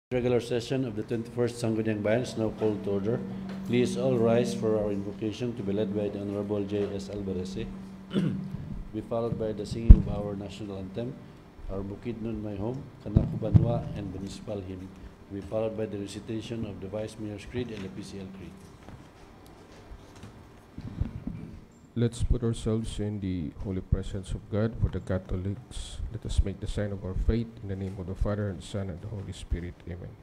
Regular session of the 21st Sangguniang Bayan is now called to order. Please all rise for our invocation to be led by the Honorable J.S. Alvarez. Be followed by the singing of our national anthem, our Bukidnon My Home, Kanaku Banwa, and municipal hymn. Be followed by the recitation of the Vice Mayor's Creed and the PCL Creed. Let's put ourselves in the holy presence of God. For the Catholics, let us make the sign of our faith in the name of the Father, and the Son, and the Holy Spirit. Amen.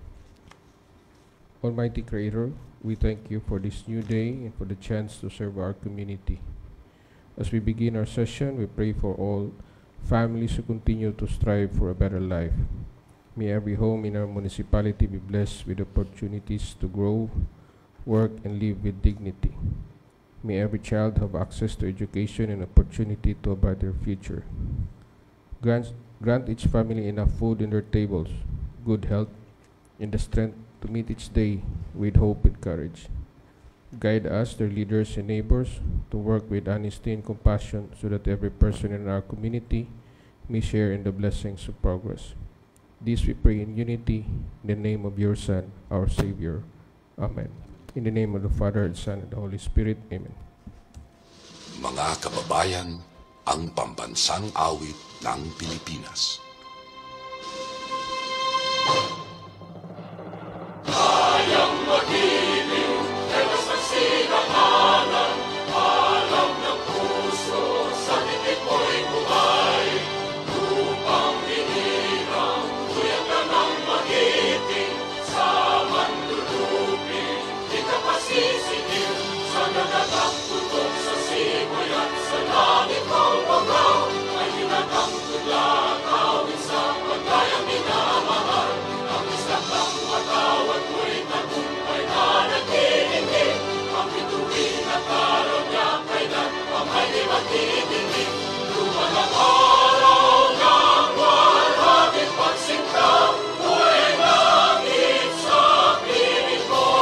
Almighty Creator, we thank you for this new day and for the chance to serve our community. As we begin our session, we pray for all families who continue to strive for a better life. May every home in our municipality be blessed with opportunities to grow, work, and live with dignity. May every child have access to education and opportunity to a brighter future. Grant each family enough food in their tables, good health, and the strength to meet each day with hope and courage. Guide us, their leaders and neighbors, to work with honesty and compassion so that every person in our community may share in the blessings of progress. This we pray in unity, in the name of your Son, our Savior. Amen. In the name of the Father, and Son, and the Holy Spirit. Amen. Mga kababayan, ang pambansang awit ng Pilipinas. Kayang magiliw, ewas ng sinakalan, alam ng puso, sa titik mo'y buhay. Upang hinirang, tuyag ka ng magiting, sa manlulupin, di ka pasisigil, sa nagagang tutok sa simoy at sa langit mong bangaw, ay hinatang tudla, kawin sa paglayang minamahal. Ang islang ng matawad mo'y tagumpay na nagtitingin, ang bituin at araw niya kailan pamay di magtitingin. Lumalang araw ng walhagin pagsinta, buhay langit sa piling ko.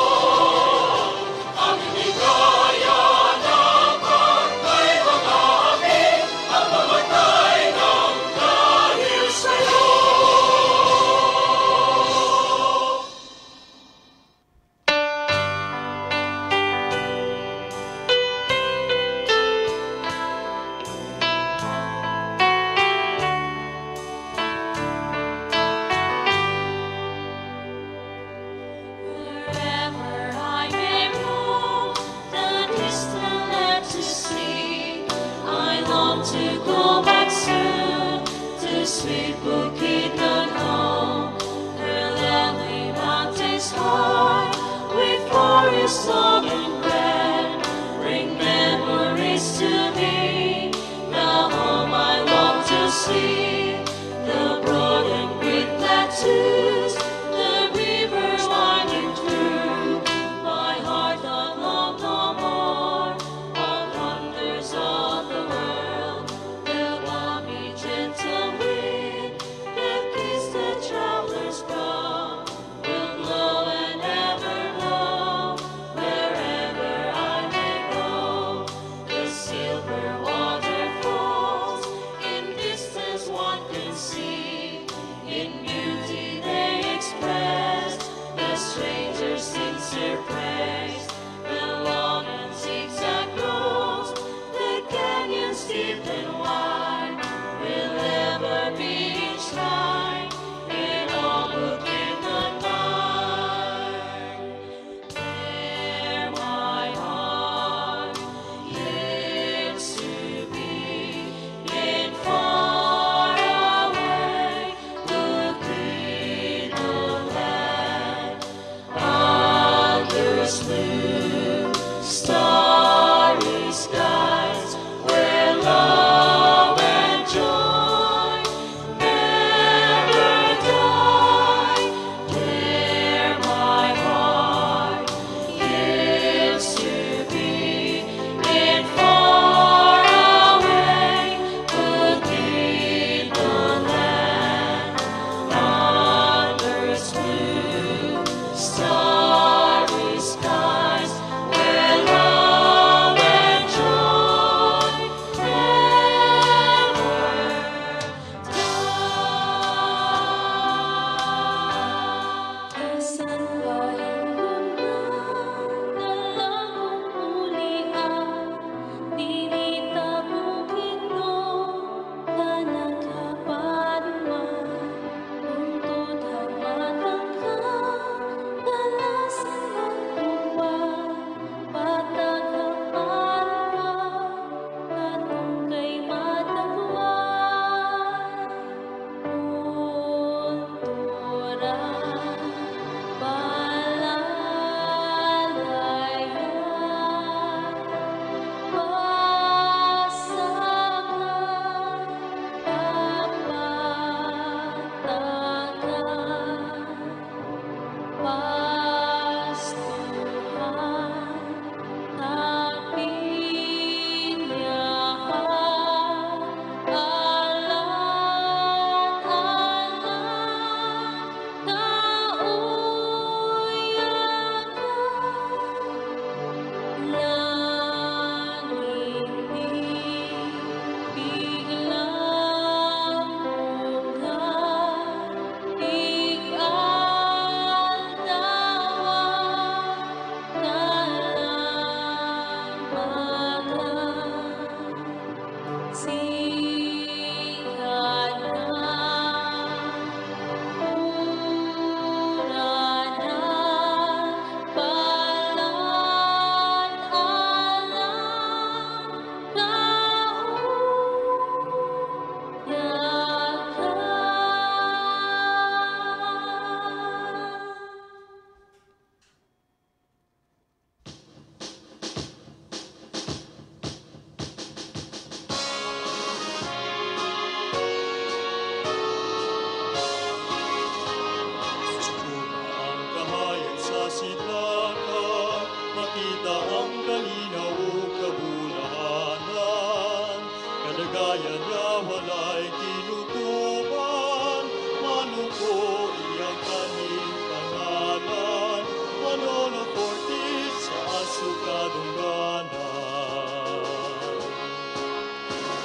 Ang inigaya ng pagkay mga amin, ang mamatay ng dahil sa'yo. Wherever I may roam, the distant land to see, I long to go back soon to sweet Bukidnon home, where lovely mountains high, with forests long and grand, bring memories to me. The home I long to see, the broad and great plateaus, the rivers winding through. My heart doth long no more all wonders of the world. The balmy gentle wind that keeps the travelers come will blow and ever blow wherever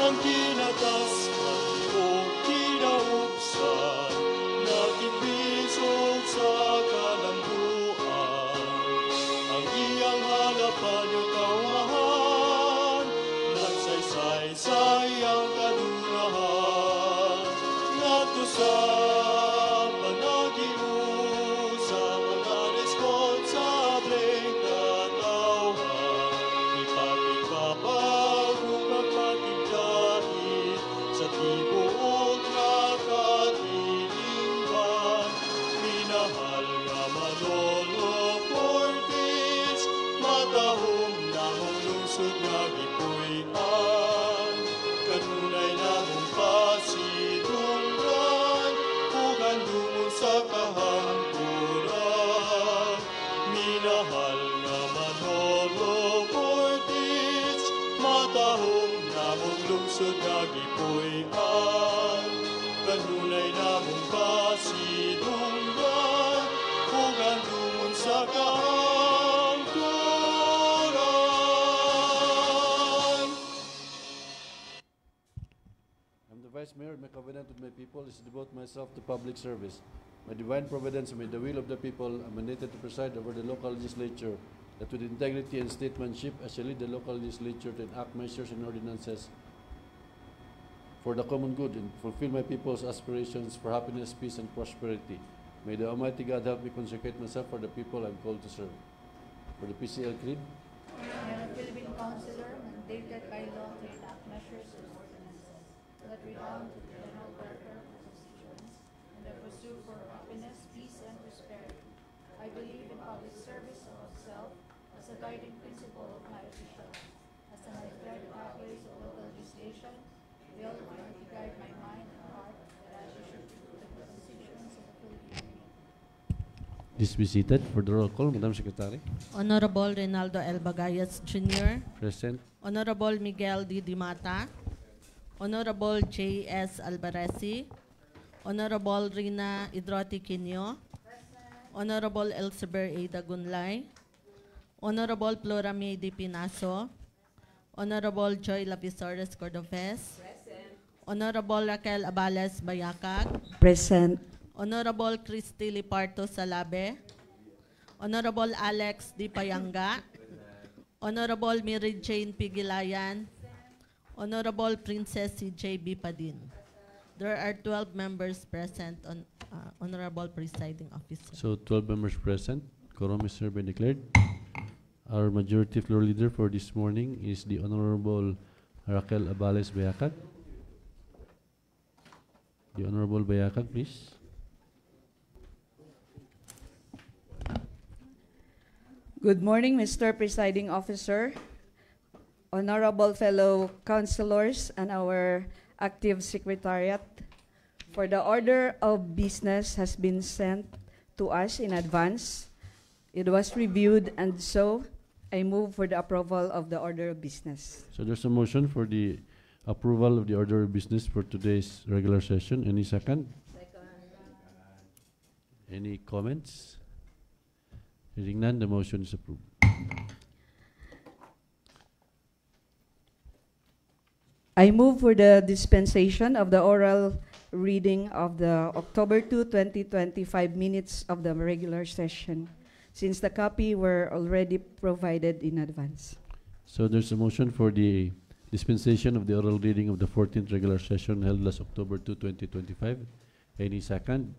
ang kinataskan o kinaubsan, nakibisog sa kalambuan. Ang iyang halapan yung kaumahan, nagsaysay-say ang kadurahan. Nato sa panagiusa, mga responsableng katawhan, ipapigpapag o magpatigdahit sa tibuok na katilingban. Minahal nga Manolo Cortez, matahong namong lungsod nga gipuy-an. Kanunay namong pasidunggan, ugan dumon sa kahangkuran. Minahal nga Manolo Cortez, matahong namong lungsod nga gipuy-an. Kanunay namong pasidunggan, ugan dumon sa kahangkuran. I'm the Vice Mayor. My covenant with my people is to devote myself to public service. My divine providence and by the will of the people, I'm mandated to preside over the local legislature, that with integrity and statesmanship, I shall lead the local legislature to enact measures and ordinances for the common good and fulfill my people's aspirations for happiness, peace, and prosperity. May the Almighty God help me consecrate myself for the people I'm called to serve. For the PCL Creed, I am a Philippine councilor mandated by law to enact measures and ordinances that redound to the general welfare of the constituents and the pursuit for happiness, peace, and prosperity. I believe in public service of self as a guiding principle of my official. As an declared pathways of local legislation, will to guide my mind and heart that I should pursue the constituents of the Philippine Union. please be seated for the roll call. Madam Secretary. Honorable Reynaldo L. Bagayas Jr., Present. Honorable Miguel D. Dimata, Honorable J.S. Albaresi, Honorable Rina Idroti Quino, Honorable Elseber A. Dagunlay, Honorable Flora May D. Pinaso, Honorable Joy Lapisores Cordofes, Honorable Raquel Abales Bayacag, Present. Honorable Christy Liparto Salabe, Honorable Alex D. Payanga, Honorable Mary Jane Pigilayan, Honorable Princess C.J.B. Padin. There are 12 members present on Honorable Presiding Officer. So 12 members present. Quorum is hereby declared. Our majority floor leader for this morning is the Honorable Raquel Abales Bayacag. The Honorable Bayacag, please. Good morning, Mr. Presiding Officer, honorable fellow councilors, and our active secretariat. For the order of business has been sent to us in advance. It was reviewed, and so I move for the approval of the order of business. So there's a motion for the approval of the order of business for today's regular session. Any second? Any comments? Hearing none, the motion is approved. I move for the dispensation of the oral reading of the October 2, 2025 minutes of the regular session, since the copy were already provided in advance. So there's a motion for the dispensation of the oral reading of the 14th regular session held last October 2, 2025. Any second?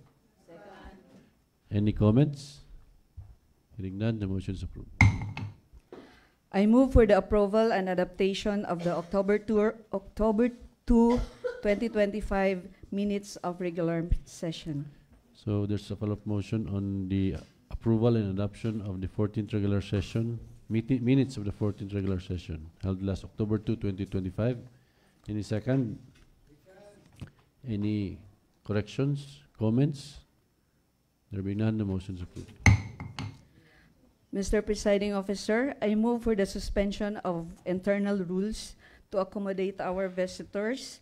Any comments? Hearing none, the motion is approved. I move for the approval and adaptation of the October 2, 2025 minutes of regular session. So there's a follow-up motion on the approval and adoption of the 14th regular session, minutes of the 14th regular session held last October 2, 2025. Any second? Any corrections, comments? There being none, the motion is approved. Mr. Presiding Officer, I move for the suspension of internal rules to accommodate our visitors.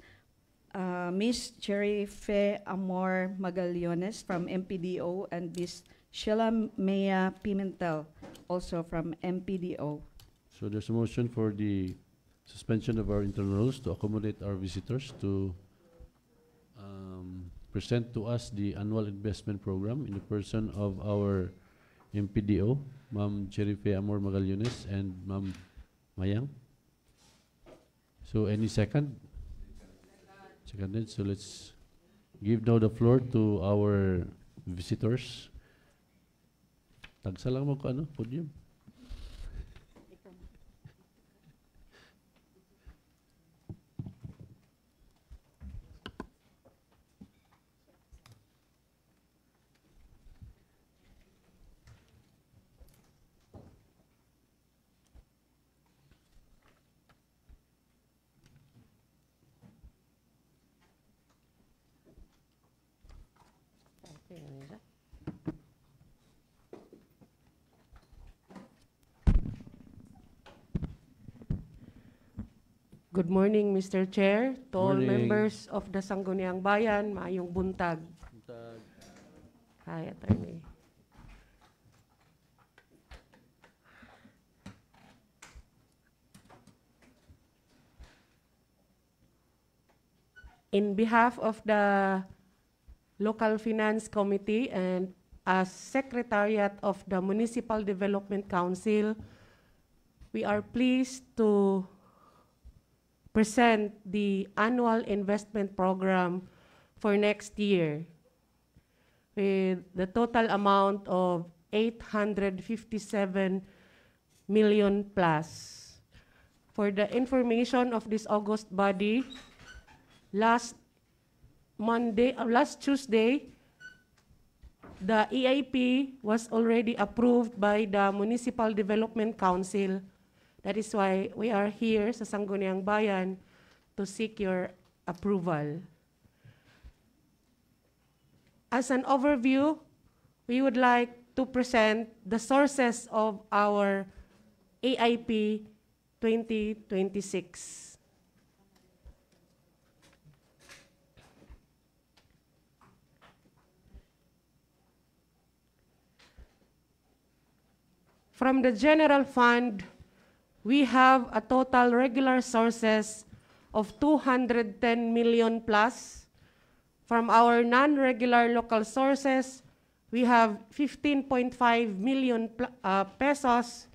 Ms. Cherife Amor Magallones from MPDO and Ms. Sheila Mea Pimentel, also from MPDO. So there's a motion for the suspension of our internal rules to accommodate our visitors to present to us the annual investment program in the person of our MPDO, Ma'am Cherife Amor Magallones and Ma'am Mayang. So any second? Seconded. So let's give now the floor to our visitors. Tagsa lang mo ko ano, podium. Good morning, Mr. Chair, to all Morning. members of the Sangguniang Bayan, maayong buntag. Hi, Attorney. In behalf of the Local Finance Committee and as Secretariat of the Municipal Development Council, we are pleased to present the annual investment program for next year with the total amount of 857 million plus. For the information of this August body, last Tuesday, the EIP was already approved by the Municipal Development Council. That is why we are here sa Sangguniang Bayan to seek your approval. As an overview, we would like to present the sources of our AIP 2026. From the general fund, we have a total regular sources of 210 million plus. From our non-regular local sources, we have 15.5 million pesos,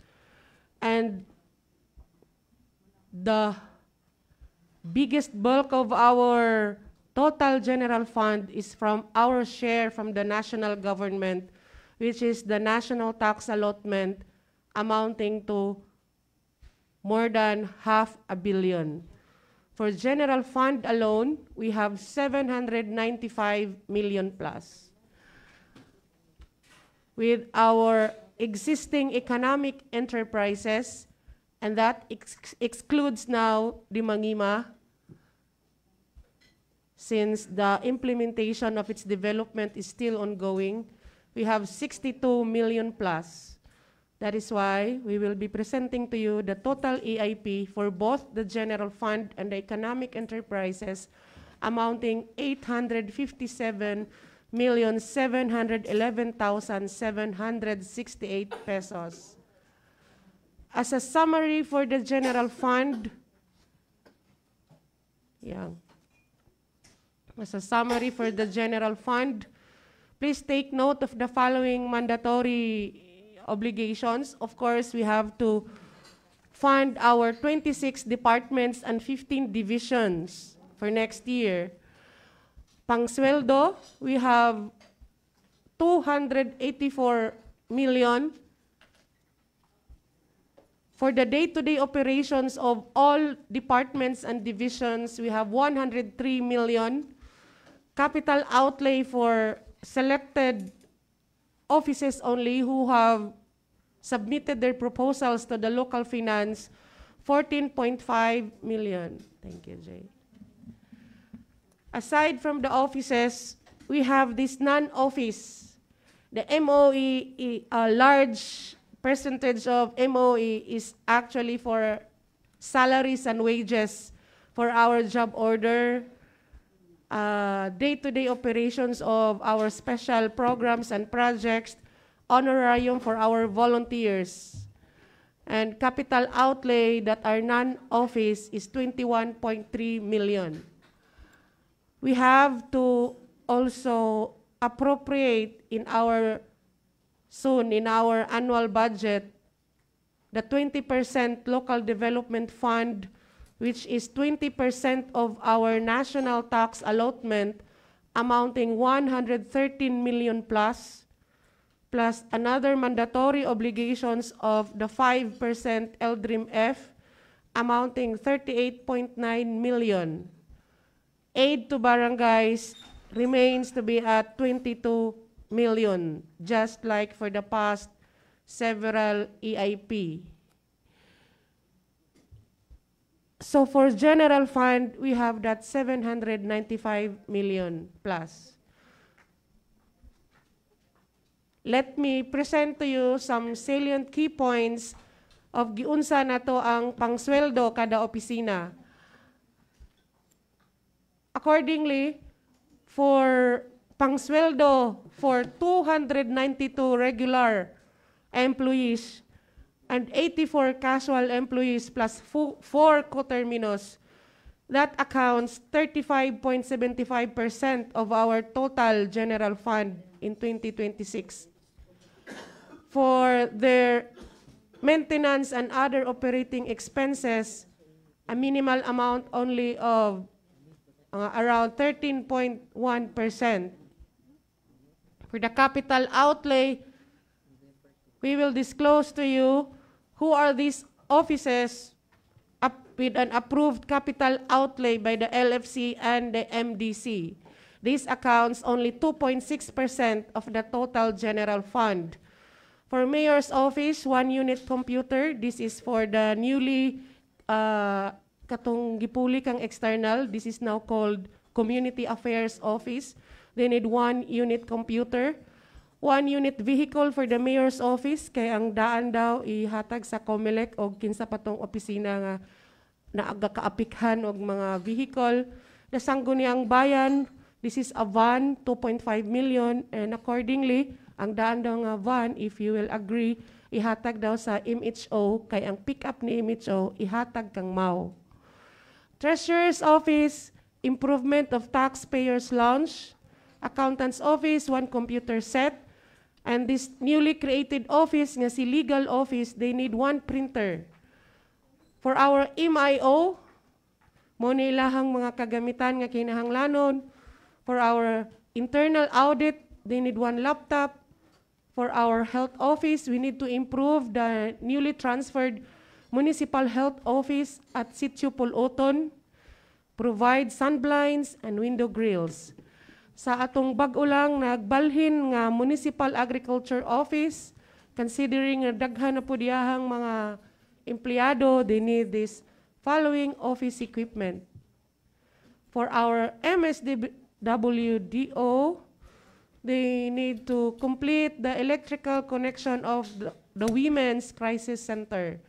and the biggest bulk of our total general fund is from our share from the national government, which is the national tax allotment amounting to more than 500 million. For general fund alone, we have 795 million plus. With our existing economic enterprises, and that excludes now the Mangima, since the implementation of its development is still ongoing, we have 62 million plus. That is why we will be presenting to you the total EIP for both the general fund and the economic enterprises amounting 857,711,768 pesos. As a summary for the general fund, please take note of the following mandatory obligations. Of course, we have to fund our 26 departments and 15 divisions for next year. Pangsweldo, we have 284 million. For the day-to-day operations of all departments and divisions, we have 103 million. Capital outlay for selected offices only who have submitted their proposals to the local finance, 14.5 million. Thank you, Jay. Aside from the offices, we have this non-office. The MOE, a large percentage of MOE is actually for salaries and wages for our job order, day-to-day operations of our special programs and projects, honorarium for our volunteers. And capital outlay that are non-office is 21.3 million. We have to also appropriate in our annual budget the 20% local development fund, which is 20% of our national tax allotment, amounting 113 million plus another mandatory obligations of the 5% LDRIM-F, amounting 38.9 million. Aid to barangays remains to be at 22 million, just like for the past several EIP. So for general fund, we have that 795 million plus. Let me present to you some salient key points of giunsa na to ang pangsweldo kada opisina. Accordingly, for pangsweldo for 292 regular employees and 84 casual employees plus 4 coterminous, that accounts 35.75% of our total general fund in 2026. For their maintenance and other operating expenses, a minimal amount only of around 13.1%. For the capital outlay, we will disclose to you who are these offices with an approved capital outlay by the LFC and the MDC. This accounts only 2.6% of the total general fund. For Mayor's Office, 1 unit computer. This is for the newly katong gipuli kang external. This is now called Community Affairs Office. They need 1 unit computer. 1 unit vehicle for the Mayor's Office. Kaya ang daan daw ihatag sa COMELEC o kinsa patong opisina nga naagakaapikhan og mga vehicle. Nasanggo niyang bayan. This is a van, 2.5 million. And accordingly, ang daan daw nga van, if you will agree, ihatag daw sa MHO, kay ang pick-up ni MHO, ihatag kang MAU. Treasurer's Office, improvement of taxpayers' lounge. Accountant's Office, 1 computer set. And this newly created office, nga si Legal Office, they need 1 printer. For our MIO, mo nilahang mga kagamitan nga kinahanglanon. For our internal audit, they need 1 laptop. For our health office, we need to improve the newly transferred municipal health office at Sitio Puluton, provide sunblinds and window grills. Sa atong bag-o lang nagbalhin nga municipal agriculture office, considering nga daghan na po diyahang mga empleyado, they need this following office equipment. For our MSWDO, they need to complete the electrical connection of the Women's Crisis Center.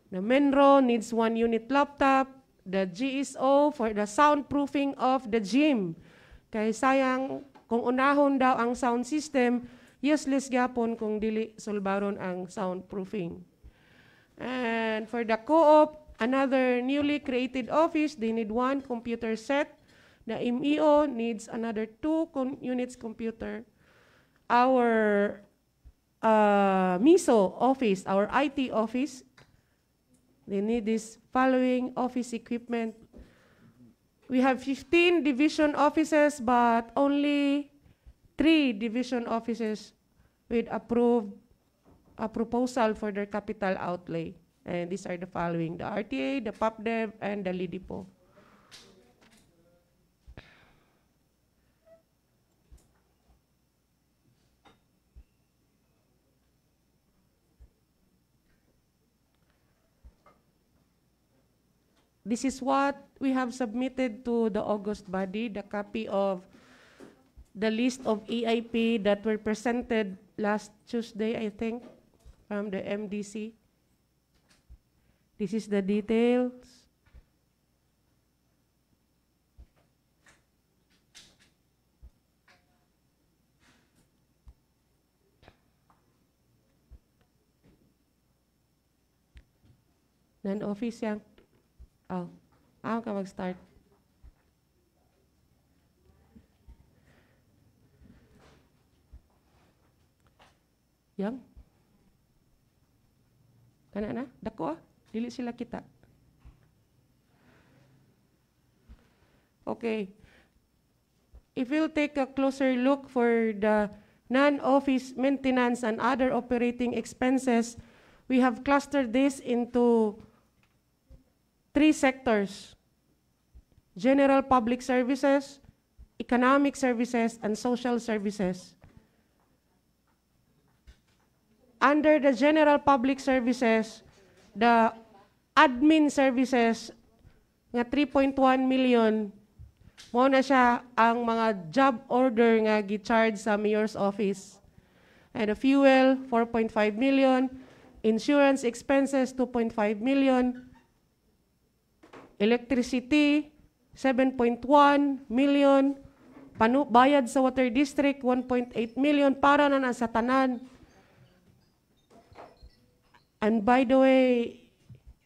The Menro needs 1 unit laptop. The GSO for the soundproofing of the gym. Kay sayang, kung unahon daw ang sound system, useless gapon kung dili sulbaron ang soundproofing. And for the co-op, another newly created office, they need 1 computer set. The MEO needs another 2 units computer. Our MISO office, our IT office, they need this following office equipment. We have 15 division offices, but only 3 division offices with approved a proposal for their capital outlay. And these are the following: the RTA, the PAPDEV, and the LIDIPO. This is what we have submitted to the August body, the copy of the list of EIP that were presented last Tuesday, I think, from the MDC. This is the details. Non-office yang. Oh, ako ka mag-start. Yang? Kana na? Dako dili sila kita. Okay. If you'll take a closer look for the non-office maintenance and other operating expenses, we have clustered this into 3 sectors: general public services, economic services, and social services. Under the general public services, the admin services nga 3.1 million mo na siya ang mga job order nga gi-charge sa mayor's office. And the fuel, 4.5 million. Insurance expenses, 2.5 million. Electricity, 7.1 million. Bayad sa water district, 1.8 million para na sa tanan. And by the way,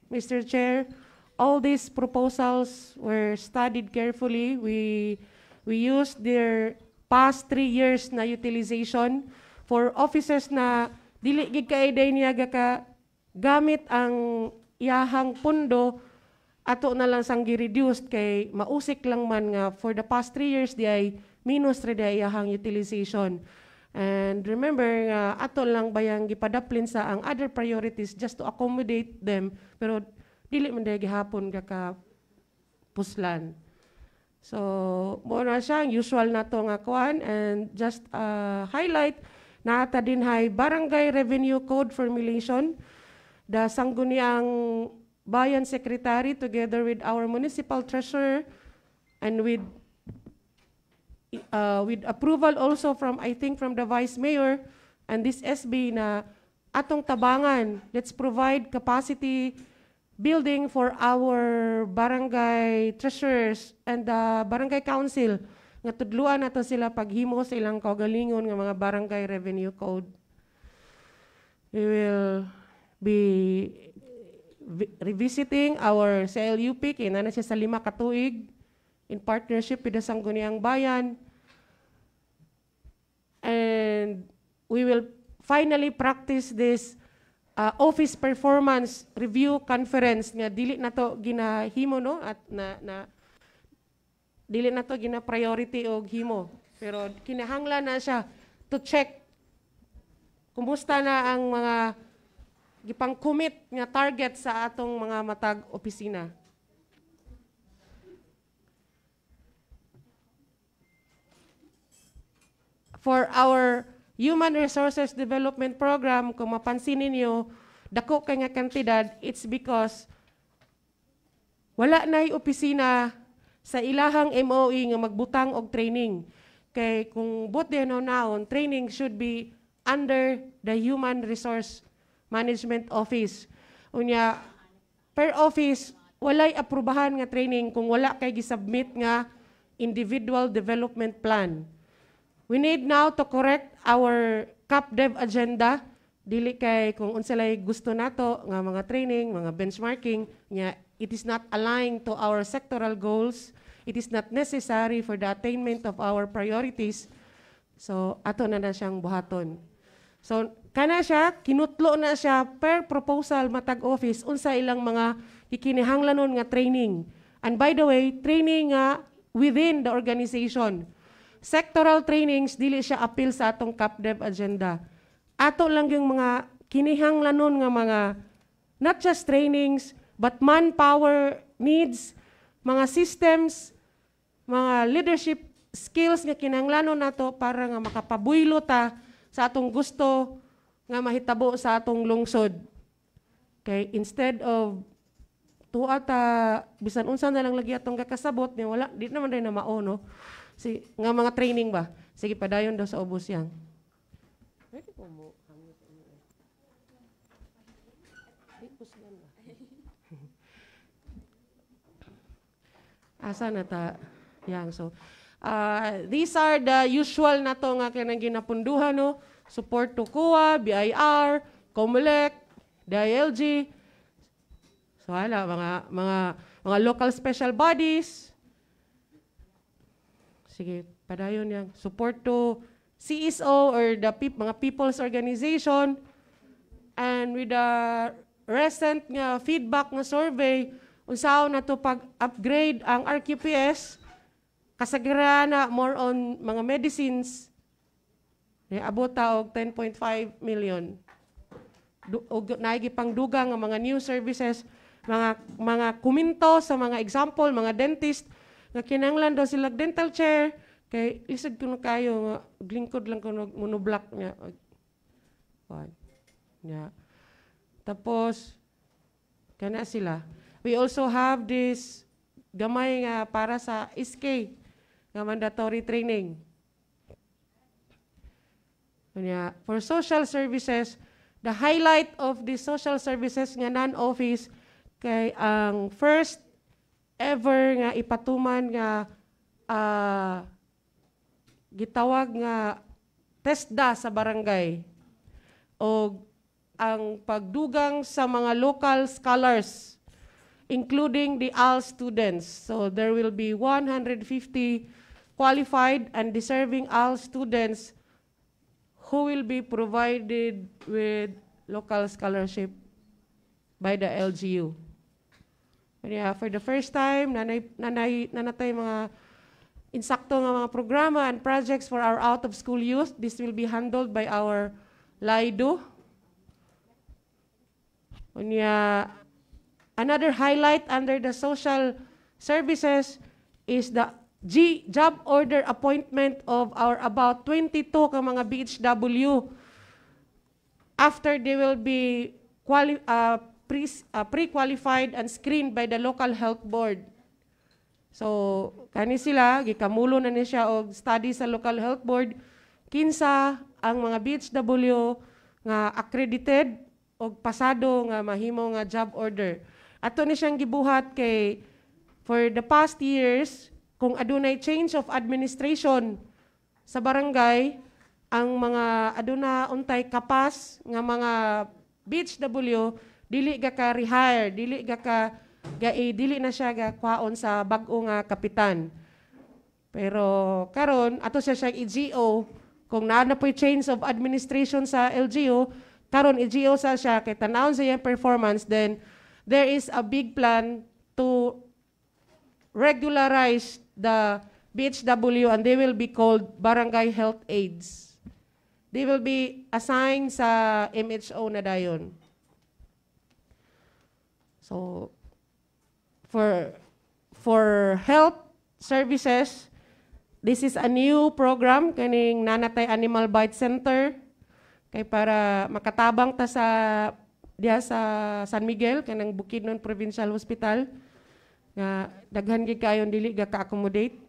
Mr. Chair, all these proposals were studied carefully. We used their past 3 years na utilization for offices na dili gid kaiday niya ka gamit ang iyahang pundo ato na lang sang gi-reduced kay mausik lang man nga for the past 3 years di ay minus ra di iyahang utilization. And remember nga ato lang bayang gipadaplin sa ang other priorities just to accommodate them, pero dili man day gihapon ka puslan. So mo na siya ang usual nato nga kuan, and just highlight na ata din hay barangay revenue code formulation. The sangguniang bayan secretary together with our municipal treasurer and with approval also from, I think, from the Vice Mayor and this SB na atong tabangan, let's provide capacity building for our barangay treasurers and the barangay council nga tudluan nato sila paghimo sa ilang kaugalingon nga mga barangay revenue code. We will be revisiting our CLUP kay na siya sa 5 ka tuig in partnership with the Sangguniang Bayan. And we will finally practice this office performance review conference nga dili nato ginahimo no at dili nato gina priority og himo, pero kinahanglan na siya to check kumusta na ang mga gipang commit nga target sa atong mga matag opisina. For our Human Resources Development Program, kung mapansin ninyo, dako kay nga kantidad, it's because wala na'y opisina sa ilahang MOE nga magbutang og training. Kay kung both din naon, training should be under the Human Resource Management Office. Unya, per office, walay aprubahan nga training kung wala kay gisubmit nga individual development plan. We need now to correct our CapDev agenda. Dili kay kung unsalay gusto nato nga mga training, mga benchmarking, nya it is not aligned to our sectoral goals. It is not necessary for the attainment of our priorities. So ato na siyang buhaton. So kana siya, kinutlo na siya per proposal matag office unsa ilang mga ikinihanglanon nga training. And by the way, training nga within the organization. Sectoral trainings, dili siya appeal sa atong CapDev agenda. Ato lang yung mga kinihanglanon nga mga, not just trainings, but manpower needs, mga systems, mga leadership skills nga kinahanglanon nato para nga makapabuylo ta sa atong gusto nga mahitabo sa atong lungsod. Okay, instead of tuata bisan unsa na lang lagi atong kakasabot niya, wala di naman din na mao no. Nga mga training ba? Sige, padayon daw sa ubos yan. Pwede ko mo. Asa na ta? Yang. So, these are the usual na to nga kanang ginapunduhan, no? Support to COA, BIR, COMELEC, DILG. So wala, mga local special bodies. Sige, padayon yang support to CSO or the mga people's organization. And with the recent nga feedback nga survey, unsaon na to pag-upgrade ang RQPS, kasagara more on mga medicines, abot og 10.5 million. Naigi pang dugang nga mga new services, mga kuminto sa mga example, mga dentist, nga kinanglan daw sila dental chair, kay isag ko na kayo, nga glingkod lang ko monoblock niya. Yeah. Tapos, kana sila. We also have this gamay nga para sa SK, nga mandatory training. Yeah. For social services, the highlight of the social services nga non-office kay ang first ever nga ipatuman nga gitawag nga TESDA sa barangay o ang pagdugang sa mga local scholars including the AL students. So there will be 150 qualified and deserving AL students who will be provided with local scholarship by the LGU. Yeah, for the first time, nanatay mga insakto nga mga programa and projects for our out-of-school youth. This will be handled by our LAIDO. Another highlight under the social services is the job order appointment of our about 22 ka mga BHW after they will be pre-qualified and screened by the local health board. So, kani sila, gikamulo na ni siya og study sa local health board, kinsa ang mga BHW nga accredited og pasado nga mahimo nga job order. Ato ni siyang gibuhat kay for the past years, kung adunay change of administration sa barangay, ang mga aduna untay kapas nga mga BHW dili ga ka rehire, dili na siya ga kwaon sa bag-o nga kapitan. Pero karon ato siya i-GO kung naa na po'y change of administration sa LGU, karon i-GO sa siya kay tanawon sa iyang performance, then there is a big plan to regularize the BHW and they will be called barangay health aides. They will be assigned sa MHO na dayon. So, for health services, this is a new program kaning Nanatay Animal Bite Center kay para makatabang ta sa diha sa San Miguel kanang Bukidnon Provincial Hospital nga daghan gid kayon dili ga ka-accommodate.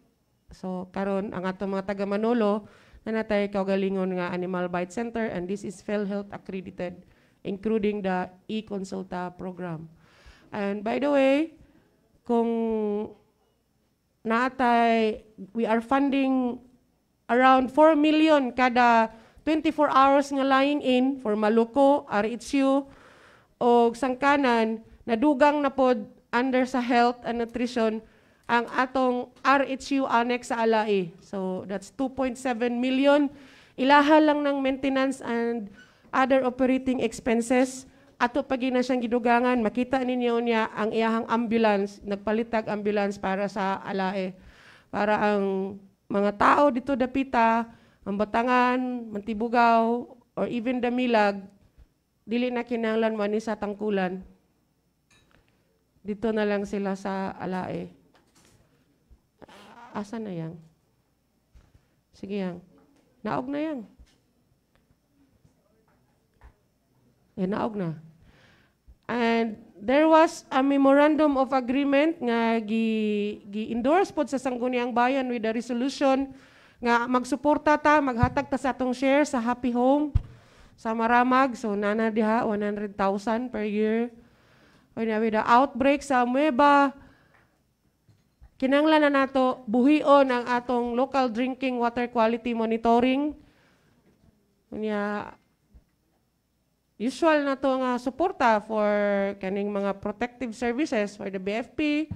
So karon ang ato mga taga Manolo nanatay kaugalingon nga Animal Bite Center and this is PhilHealth accredited including the e-consulta program. And by the way, kung natay, we are funding around 4 million kada 24 hours nga lying in for Maluko, RHU, o Sangkanan, nadugang na pod under sa health and nutrition ang atong RHU annex sa Alai. So that's 2.7 million. Ilaha lang ng maintenance and other operating expenses. Ato pag na siyang gidugangan, makita ninyo niya ang iyahang ambulance, nagpalitag ambulance para sa Alae. Para ang mga tao dito dapita, ang Batangan, Mantibugaw, or even Damilag, dili na kinahanglan man ni sa Tangkulan. Dito na lang sila sa Alae. Asa na yang? Sige yang. Naog na yang. Naog na. And there was a memorandum of agreement nga gi-endorse pod sa Sangguniang Bayan with a resolution nga magsuporta ta, maghatag ta sa atong share sa Happy Home sa Maramag. So nana diha 100,000 per year. With the outbreak sa Amueba, kinahanglan na nato buhion ang atong local drinking water quality monitoring. usual na to nga suporta for kaning mga protective services for the BFP,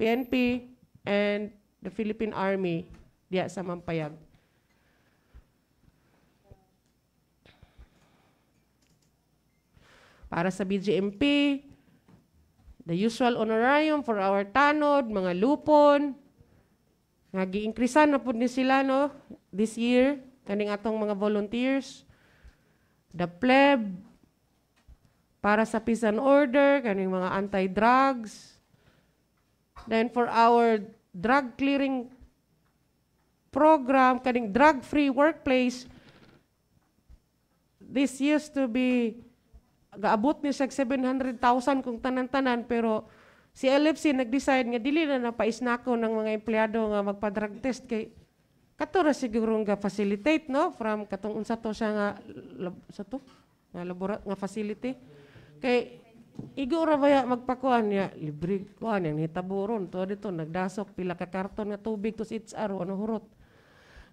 PNP, and the Philippine Army diya sa Mampayag. Para sa BGMP, the usual honorarium for our tanod, mga lupon, nga gi-increasean na pud ni sila no this year kaning atong mga volunteers. The pleb para sa peace and order kaning mga anti-drugs. Then for our drug clearing program kaning drug-free workplace, this used to be gaabot ni siya 700,000 kung tanan-tanan, pero si LFC nag-decide nga dili na napaisnako ng mga empleyado nga magpa-drug test kay katura siguro nga facilitate no from katong unsa to siya nga sa to nga nga facility kay igura baya magpakuan niya libre kuan yang hitaburon to dito nagdasok pila ka karton nga tubig to HR ano hurot,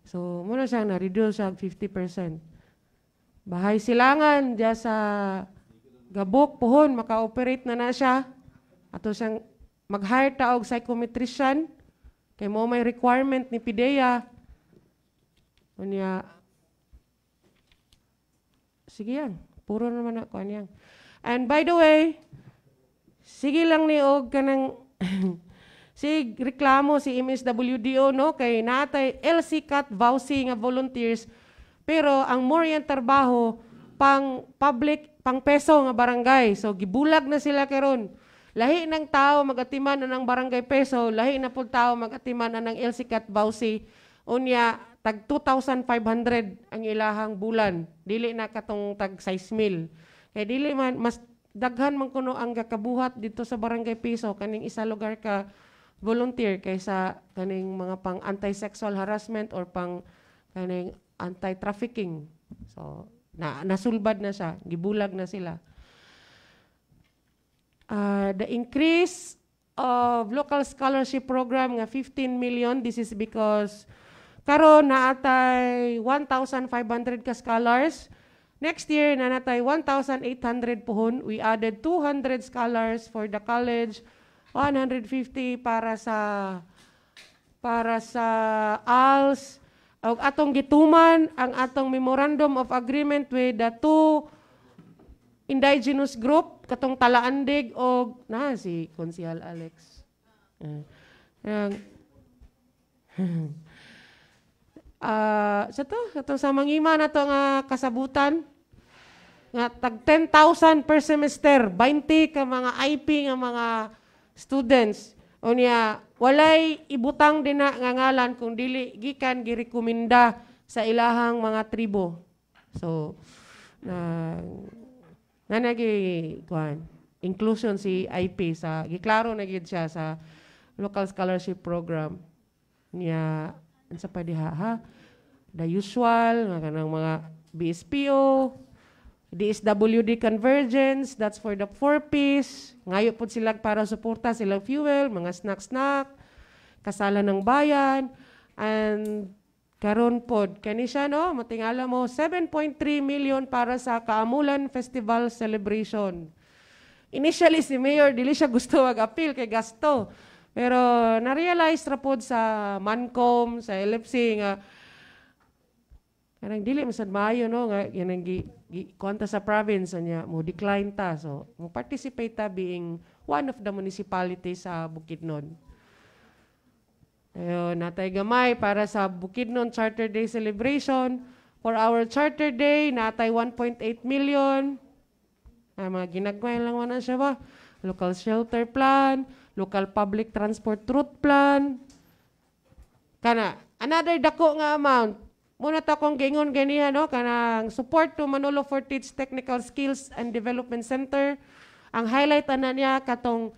so muna siya na reduce siya 50%. Bahay silangan diya sa Gabok pohon maka-operate na siya. Ato siyang mag-hire ta og psychometrician kay mo may requirement ni PIDEA. Unya sige yan, puro naman ako yan. And by the way, sige lang ni og kanang si reklamo si MSWDO no kay natay LCCAT vouching nga volunteers, pero ang more yan trabaho pang public, pang peso nga barangay. So gibulag na sila karon. Lahi ng tao magatiman na ng barangay peso, lahi na pud tao magatiman na ng LCCAT vouchy. Unya tag 2,500 ang ilahang bulan. Dili na katong tag 6,000. Kay dili man mas daghan man kuno ang gakabuhat dito sa barangay peso kaning isa lugar ka volunteer kaysa kaning mga pang anti-sexual harassment or pang kaning anti-trafficking. So nasulbad na siya, gibulag na sila. The increase of local scholarship program nga 15 million, this is because karon naatay 1,500 ka scholars. Next year na natay 1,800 pohon. We added 200 scholars for the college, 150 para sa ALS. Og atong gituman ang atong memorandum of agreement with the two indigenous group katong Talaandig og si Konsehal Alex. Sa mangima na to nga kasabutan nga tag 10,000 per semester, 20 ka mga IP nga mga students. Unya walay ibutang din na nga ngalan kung dili gikan girekomenda sa ilahang mga tribo. So nanagi kuan inclusion si IP sa giklaro na gid siya sa local scholarship program niya unsa pa diha ha, the usual nga kanang mga BSPO, DSWD convergence, that's for the 4Ps. Ngayo po sila para suporta silang fuel, mga snack-snack, kasala ng bayan, and karon pod kani siya no, matingala mo 7.3 million para sa Kaamulan Festival celebration. Initially si Mayor dili siya gusto mag-appeal kay gasto, pero na-realize ra pod sa Mancom, sa LFC nga kanang dili masad maayo no nga yanang konta sa province niya mo decline ta, so mo participate ta being one of the municipalities sa Bukidnon. Ayun, natay gamay para sa Bukidnon Charter Day celebration. For our Charter Day, natay 1.8 million. Mga ginagmay lang man siya ba? Local shelter plan, local public transport route plan. Kana another dako nga amount. Muna ta kong gingon ganiha no kanang support to Manolo Fortich Technical Skills and Development Center. Ang highlight ana niya katong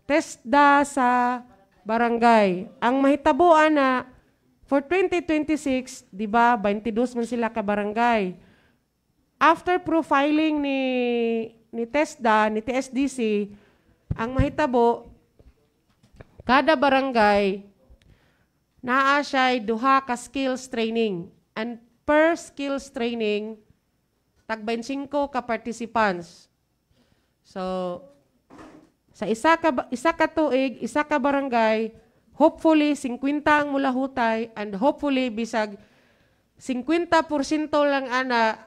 TESDA sa barangay. Ang mahitabuan na for 2026, di ba, 22 man sila ka barangay. After profiling ni TESDA, ni TSDC, ang mahitabo kada barangay naa siya'y duha ka skills training. And per skills training, tag 25 ka participants. So, sa isa ka tuig, isa ka barangay, hopefully 50 ang mulahutay and hopefully bisag 50% lang ana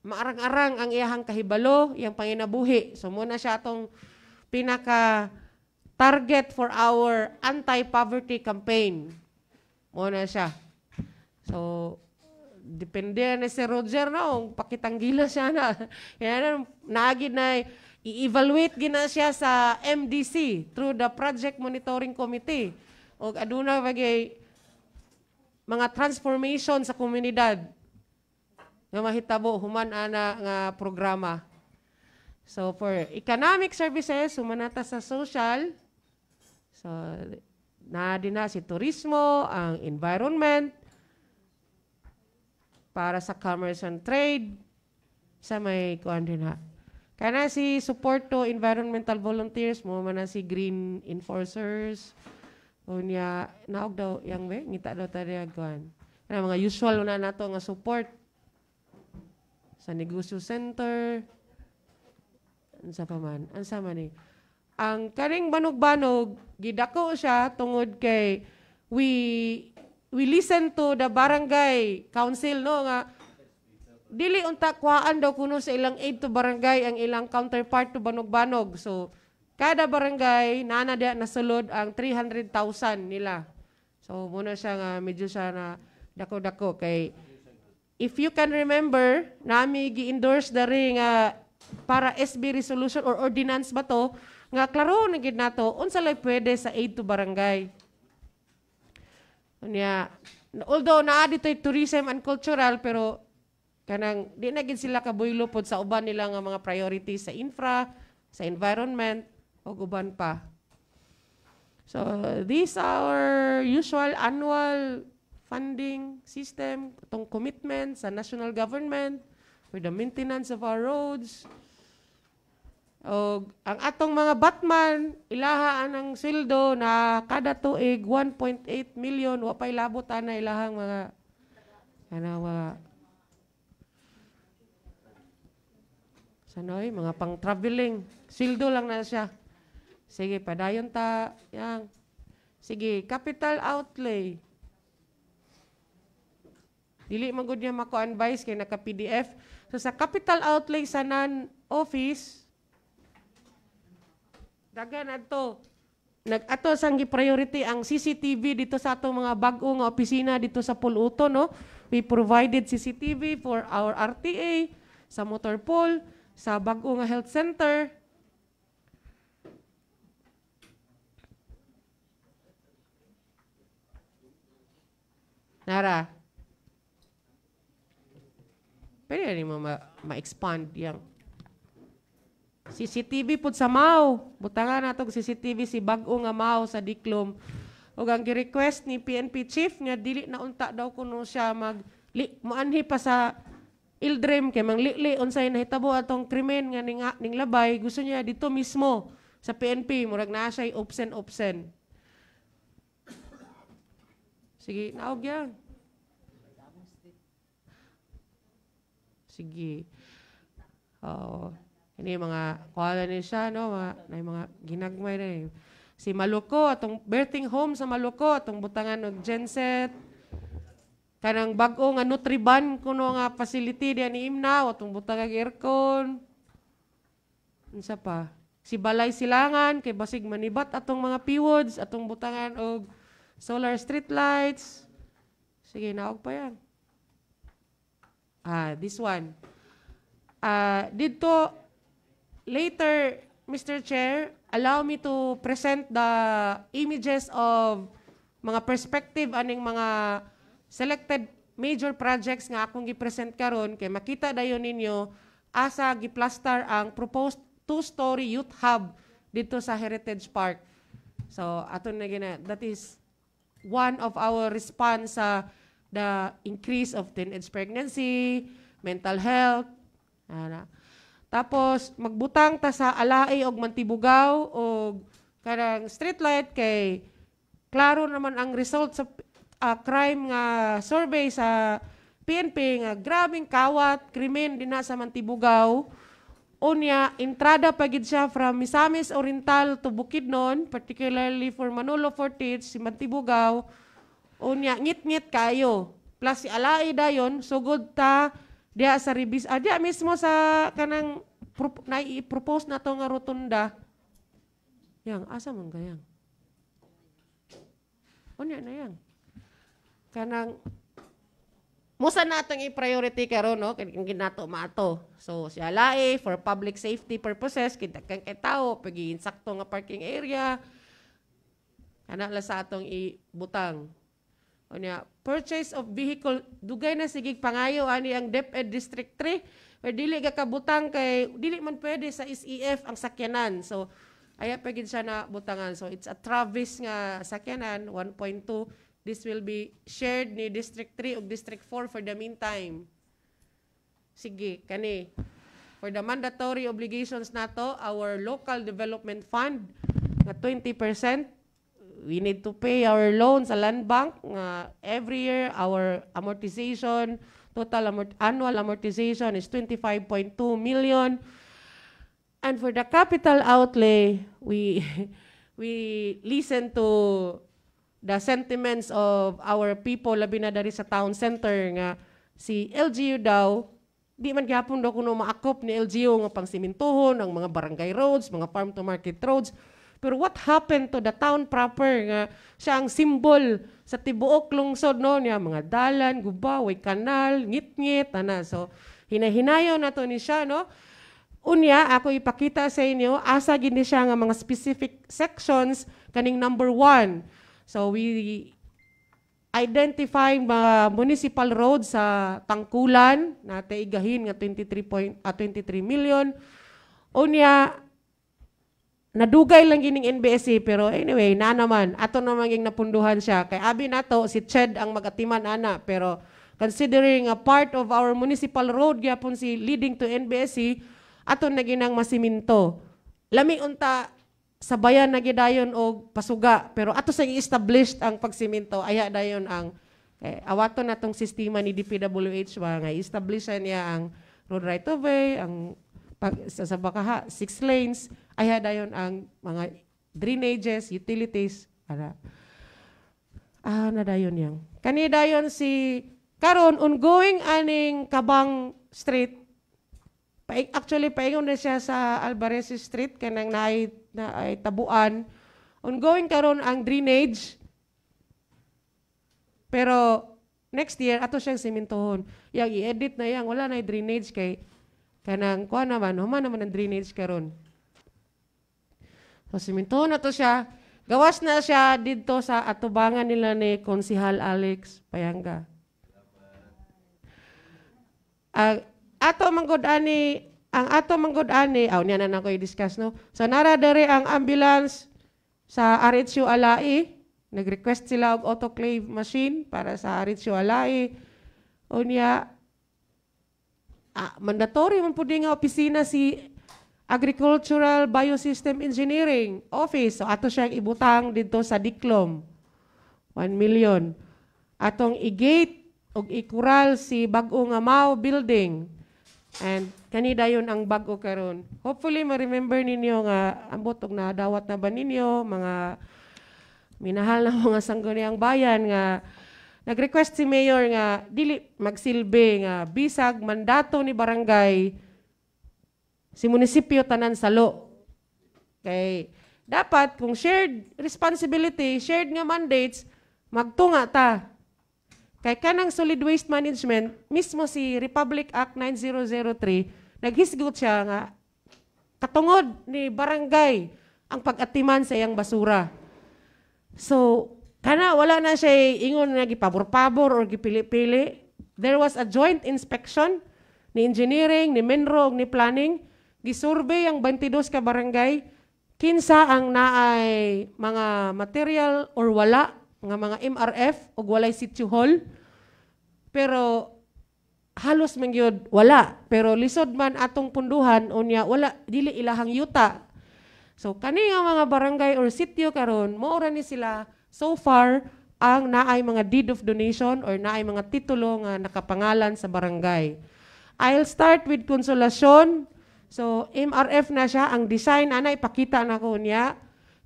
maarang-arang ang iyahang kahibalo, iyang panginabuhi. So muna siya atong pinaka target for our anti-poverty campaign. Muna siya. So depende na si Roger na kung pakitanggila siya na. Yan naagid na i-evaluate gina siya sa MDC through the Project Monitoring Committee. O aduna bagay mga transformation sa komunidad nga mahitabo human ana nga programa. So for economic services, humanata sa social. So na din na si turismo, ang environment, para sa commerce and trade, sa may kuan din ha. Kana si support to environmental volunteers mo man si green enforcers. O niya naog daw yang we ngita daw ta diya kuan. Kana mga usual na nato nga support sa negosyo center. Ansa pa man? Ansa man ni? Ang kaning banog-banog gidako siya tungod kay we listen to the barangay council no nga dili unta kuhaan daw kuno sa ilang aid to barangay ang ilang counterpart to banog-banog. So kada barangay nana dia nasulod ang 300,000 nila. So muna siya nga medyo siya na dako-dako kay if you can remember, nami gi-endorse dari nga para SB resolution or ordinance ba to, nga klaro na gid nato unsa lay pwede sa aid to barangay. Unya, although naa ditoy tourism and cultural pero kanang di na gid sila kabuylo pod sa uban nila nga mga priorities sa infra, sa environment o uban pa. So these our usual annual funding system, itong commitment sa national government for the maintenance of our roads. O ang atong mga batman, ilahaan ang sweldo na kada tuig 1.8 million, wapay labot na ilahang mga sanoy, mga pang-traveling. Sweldo lang na siya. Sige, padayon ta. Yang. Sige, capital outlay. Dili man gud niya mako-advise kay naka-PDF. So sa capital outlay sa non-office, dagan adto. Nag-ato sang gi-priority ang CCTV dito sa atong mga bag-o nga opisina dito sa Puluto, no? We provided CCTV for our RTA, sa motor pool, sa bag-o nga health center. Nara. Pwede rin mo ma-expand yang CCTV po sa Mao. Butangan natong CCTV si bag-o nga Mao sa Diklom. O ang gi-request ni PNP chief nga dili na unta daw kuno siya maanhi pa sa Ildrem kay manglili unsay nahitabo atong krimen nga ning labay. Gusto niya dito mismo sa PNP murag naa siya opsen. Sige, naog yan. Sige. Ini mga kuhala ni siya, no? Mga ginagmay na eh. Si Maluko, atong birthing home sa Maluko, atong butangan ng genset. Kanang bag-o nga Nutriban, kuno nga facility diyan ni Imnaw, atong butangan aircon. Unsa pa? Si Balay Silangan, kay basig manibat atong mga piwods, atong butangan og solar street lights. Sige, naog pa yan. This one. Dito, later, Mr. Chair, allow me to present the images of mga perspective aning mga selected major projects nga akong gi-present karon kay makita dayon ninyo asa gi-plaster ang proposed 2-story youth hub dito sa Heritage Park. So, aton na gina, that is one of our response sa the increase of teenage pregnancy, mental health. Tapos, magbutang ta sa Alaay og Mantibugaw og karang streetlight kay klaro naman ang result sa crime nga survey sa PNP nga grabing kawat, krimen din na sa Mantibugaw. Unya, entrada pagid siya from Misamis Oriental to Bukidnon, particularly for Manolo Fortich, si Mantibugaw. Unya, ngit-ngit kayo. Plus si Alai dayon, sugod ta, diya sa ribis, diya mismo sa kanang nai-propose na to nga rotunda. Yang, asa man kayang? Unya na yang. Kanang, musa natong i-priority karon no kung ginato maato. So si Alai for public safety purposes kita kang tao pagi insakto nga parking area ana la sa atong ibutang. Unya purchase of vehicle dugay na sigig pangayo ani ang DepEd District 3 pero dili ka kabutang kay dili man pwede sa SEF ang sakyanan. So aya pagid siya na butangan. So it's a Travis nga sakyanan 1.2. This will be shared ni District 3 ug District 4 for the meantime. Sige, kani. For the mandatory obligations nato, our local development fund nga 20%, we need to pay our loans sa land bank nga every year our amortization, annual amortization is 25.2 million. And for the capital outlay, we listen to the sentiments of our people labi na dari sa town center nga si LGU daw di man gyapon daw kuno maakop ni LGU nga pangsimintuhon ang mga barangay roads, mga farm to market roads. Pero what happened to the town proper nga siya ang symbol sa tibuok lungsod no niya mga dalan, gubaw, kanal, ngit-ngit ana. So hinahinayon nato ni siya no. Unya ako ipakita sa inyo asa gid siya nga mga specific sections kaning number 1. So we identify mga municipal roads sa Tangkulan na taigahin nga 23 million. Unya nadugay lang gining NBSC pero anyway na naman ato naman ging napunduhan siya kay abi nato si Ched ang magatiman ana pero considering a part of our municipal road gyapon si leading to NBSC ato na ginang masiminto. Lami unta sa bayan na gidayon og pasuga pero ato sa i-established ang pagsiminto aya dayon ang awaton natong sistema ni DPWH nga i-establishan niya ang road right of way ang sa Bakaha 6 lanes aya dayon ang mga drainages utilities na dayon yang kani dayon si karon ongoing aning Kabang Street actually paingon na siya sa Alvarez Street kanang na ay tabuan. Ongoing karon ang drainage. Pero next year ato siyang simintohon. Yang i-edit na yang wala na drainage kay kanang kuha naman, human naman ang drainage karon. So simintohon na to siya. Gawas na siya dito sa atubangan nila ni Konsihal Alex Payanga. Ato manggod ani niya na nako i-discuss no. So nara dere ang ambulance sa RHU Alai, nag-request sila og autoclave machine para sa RHU Alai. Unya mandatory man pud nga opisina si Agricultural Biosystem Engineering Office. So ato siyang ibutang dito sa Diklom. 1 million. Atong i-gate og ikural si bag-o nga Mao building. And kanida yun ang bag-o karon. Hopefully ma-remember ninyo nga ambot og nadawat na ba ninyo mga minahal na mga sangguniang bayan nga nag-request si mayor nga dili magsilbi nga bisag mandato ni barangay si munisipyo tanan salo. Kay dapat kung shared responsibility, shared nga mandates magtunga ta. Kay kanang solid waste management, mismo si Republic Act 9003, naghisgot siya nga katungod ni barangay ang pag-atiman sa iyang basura. So, kana wala na siya ingon nga gipabor-pabor or gipili-pili. There was a joint inspection ni engineering, ni Menro, ni planning. Gisurvey ang 22 ka barangay. Kinsa ang naay mga material or wala nga mga MRF o walay sitio hall. Pero halos man gyud wala. Pero lisod man atong punduhan unya wala dili ilahang yuta. So kani nga mga barangay or sitio karon moora ni sila so far ang naay mga deed of donation or naay mga titulo nga nakapangalan sa barangay. I'll start with Consolacion. So, MRF na siya. Ang design, ipakita na ko niya.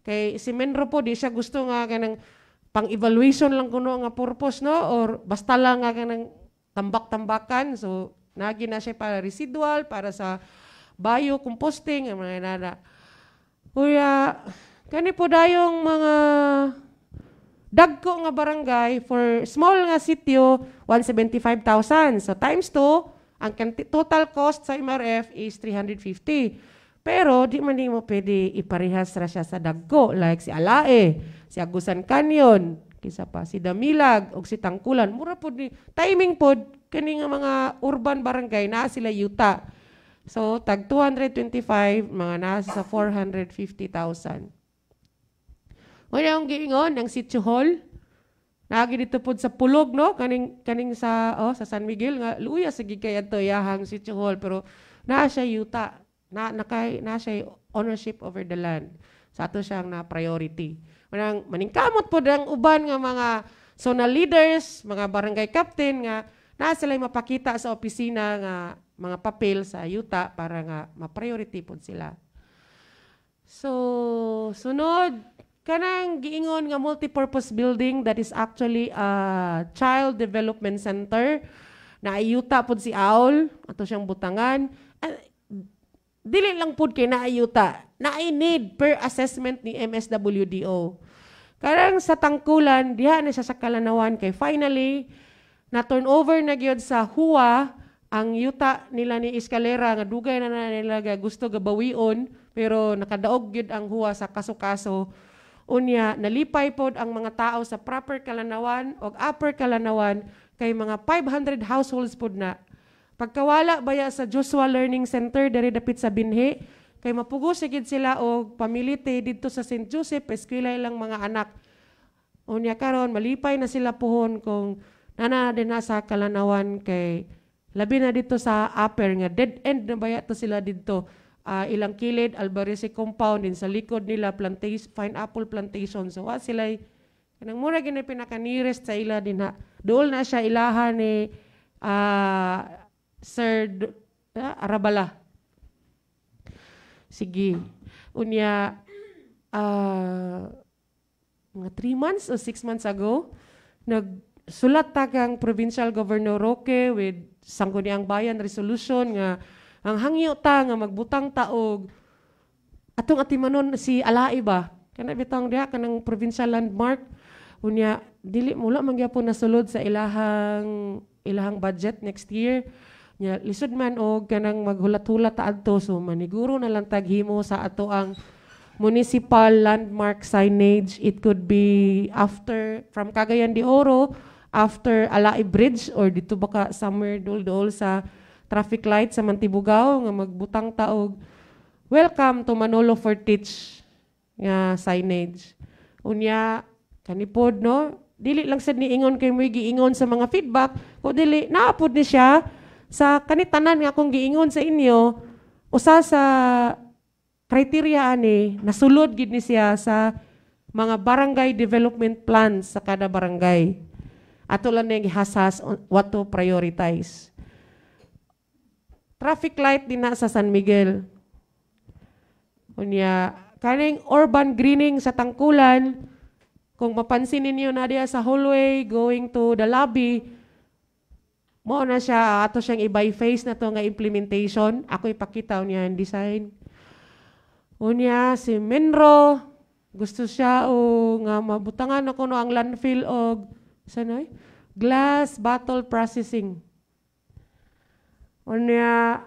Kay si Menro po, di siya gusto nga kanang pang-evaluation lang kuno nga purpose, no? Or basta lang nga kanang tambak-tambakan. So, nagi na siya para residual, para sa bio-composting, ang mga nana. Kuya, kani po dayong mga dagko nga barangay for small nga sitio, 175,000. So, times 2, ang total cost sa MRF is 350. Pero di man mo pwede iparehas ra siya sa dagko like si Alae, si Agusan Canyon, kisa pa si Damilag o si Tangkulan. Mura pod ni timing pod kani nga mga urban barangay na sila yuta. So tag 225 mga nasa sa 450,000. Wala ang giingon ng Sitio Hall. Nagi dito pod sa Pulog, no? Kaning sa San Miguel nga luya sa gikay adto yahang Sitio Hall, pero naa siya yuta. Na siya ownership over the land. Sa ato siyang na priority. Maningkamot pod ang uban nga mga zonal leaders, mga barangay captain nga na sila mapakita sa opisina nga mga papel sa yuta para nga ma-priority pod sila. So, sunod, kanang giingon nga multipurpose building that is actually a child development center na ayuta pod si AUL, ato siyang butangan. Dili lang pod kay naayuta, na-need per assessment ni MSWDO. Karang sa Tangkulan, diha na siya sa Kalanawan kay finally, na turnover na gyud sa HUA ang yuta nila ni Escalera nga dugay na nila gusto gabawion pero nakadaog gyud ang HUA sa kaso-kaso. Unya, nalipay pod ang mga tao sa proper Kalanawan o upper Kalanawan kay mga 500 households pod na. Pagkawala baya sa Joshua Learning Center diri dapit sa Binhi, kay mapugos sigid sila og pamilite didto sa St. Joseph, eskwela ilang mga anak. Unya karon malipay na sila pohon kung nana din na sa Kalanawan kay labi na dito sa upper nga dead end na baya to sila didto. Ilang kilid Albarese compound din sa likod nila pineapple plantation. So wa sila kanang mura gini pinaka nearest sa ila din ha. Dool na siya ilahan ni Sir Arabala. Sige. Unya, mga 3 months o 6 months ago, nagsulat kang Provincial Governor Roque with Sangguniang Bayan Resolution nga ang hangyo ta nga magbutang taog atong atimanon si Alae ba? Kana bitang diha kanang provincial landmark. Unya, dili mula mangyapon nasulod sa ilahang budget next year. Nya lisod man og kanang maghulat-hulat ta adto so maniguro na lang taghimo sa ato ang municipal landmark signage. It could be after from Cagayan de Oro, after Alae Bridge or dito baka somewhere dol sa traffic light sa Mantibugao nga magbutang taog welcome to Manolo Fortich nga signage. Unya kanipod no, dili lang sad ni ingon kay mo giingon sa mga feedback, ko dili naapod ni siya sa kanitanan nga akong giingon sa inyo, usa sa criteria ani nasulod gid ni siya sa mga barangay development plans sa kada barangay. Ato lang ning gihasas what to prioritize. Traffic light din na sa San Miguel. Unya, kaning urban greening sa Tangkulan, kung mapansin ninyo na diya sa hallway going to the lobby, mo na siya, ato siyang i-by-face na to nga implementation. Ako ipakita niya ang design. Unya, si Menro, gusto siya o nga mabutangan ako no ang landfill o sanoy? Glass bottle processing. Unya,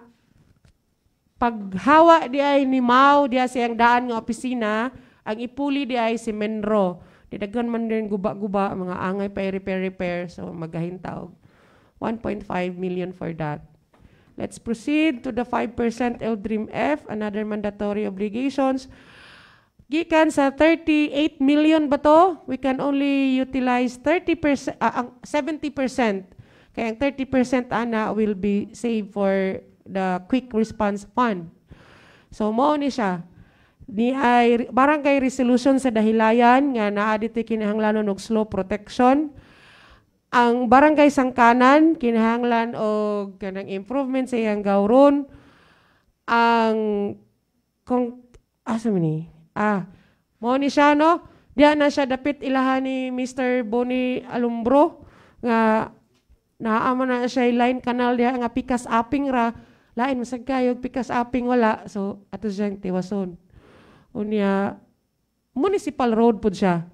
paghawa di ay ni Mau, di ay siyang daan nga opisina, ang ipuli di ay si Menro. Didaghan man din guba-guba, mga angay pa repair. So, maghahintaw. 1.5 million for that. Let's proceed to the 5% LDREAM F, another mandatory obligations. Gikan sa 38 million ba to? We can only utilize 70%. Kaya ang 30% ana will be saved for the quick response fund. So, mo ni siya. Ni ay barangay resolution sa Dahilayan nga naa dito'y kinahanglanon og slow protection. Ang barangay Sangkanan kinahanglan og kanang improvement sa iyang gawron. Ang kung asa man ni? Mao ni siya no. Diya na siya dapit ilahan ni Mr. Boni Alumbro nga naama na siya line canal diya nga pikas upping ra. Lain masag kayo pikas upping wala. So ato siyang tiwason. Unya municipal road pud siya.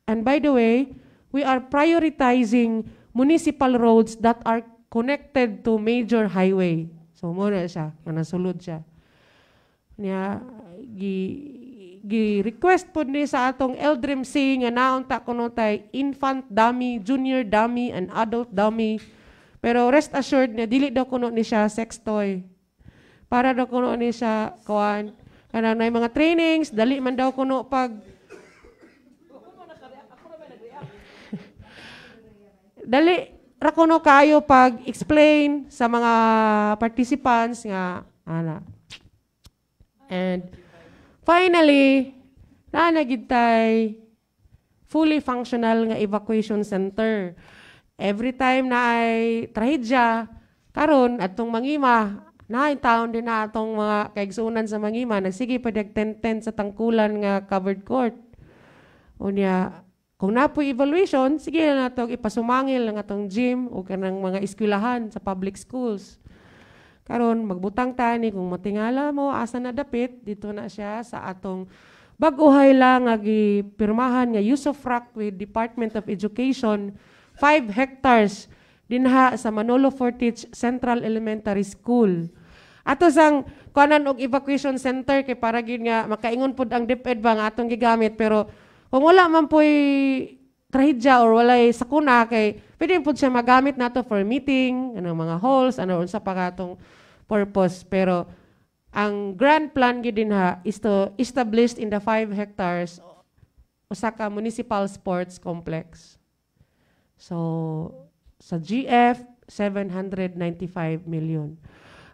And by the way, we are prioritizing municipal roads that are connected to major highway. So mo na siya, manasulod siya. Nya gi-request po ni sa atong LDRMC nga naunta kuno tay infant dummy, junior dummy, and adult dummy. Pero rest assured na dili daw kuno ni siya sex toy. Para daw kuno ni siya kuan kanang nay mga trainings, dali man daw kuno pag dali ra kuno kayo pag explain sa mga participants nga ana. And finally, nanagid tay fully functional nga evacuation center. Every time na ay trahedya, karon atong mangima, naay taon din na atong mga kaigsunan sa mangima, nagsige pa tent sa tangkulan nga covered court. Unya, kung napoy evaluation, sige na natong ipasumangil ng atong gym o kanang mga eskwelahan sa public schools. Karon magbutang tani kung matingala mo asa na dapit dito na siya sa atong bag-uhay lang nga gipirmahan nga use of rock with Department of Education 5 hectares dinha sa Manolo Fortich Central Elementary School. Ato sang kuanan og evacuation center kay para gyud nga makaingon pud ang DepEd ba nga atong gigamit pero kung wala man po'y trahedya or walay sakuna kay pwede pud siya magamit nato for meeting, mga halls, unsa pa katong purpose. Pero ang grand plan gyud dinha is to establish in the 5 hectares usa ka municipal sports complex. So sa GF 795 million.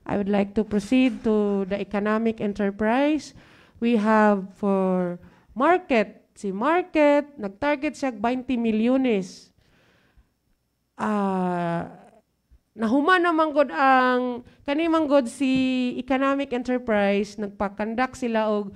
I would like to proceed to the economic enterprise. We have for market, si market, nag-target siya 20 milyones. Nahuman naman god ang kanimang god si economic enterprise, nagpa-conduct sila og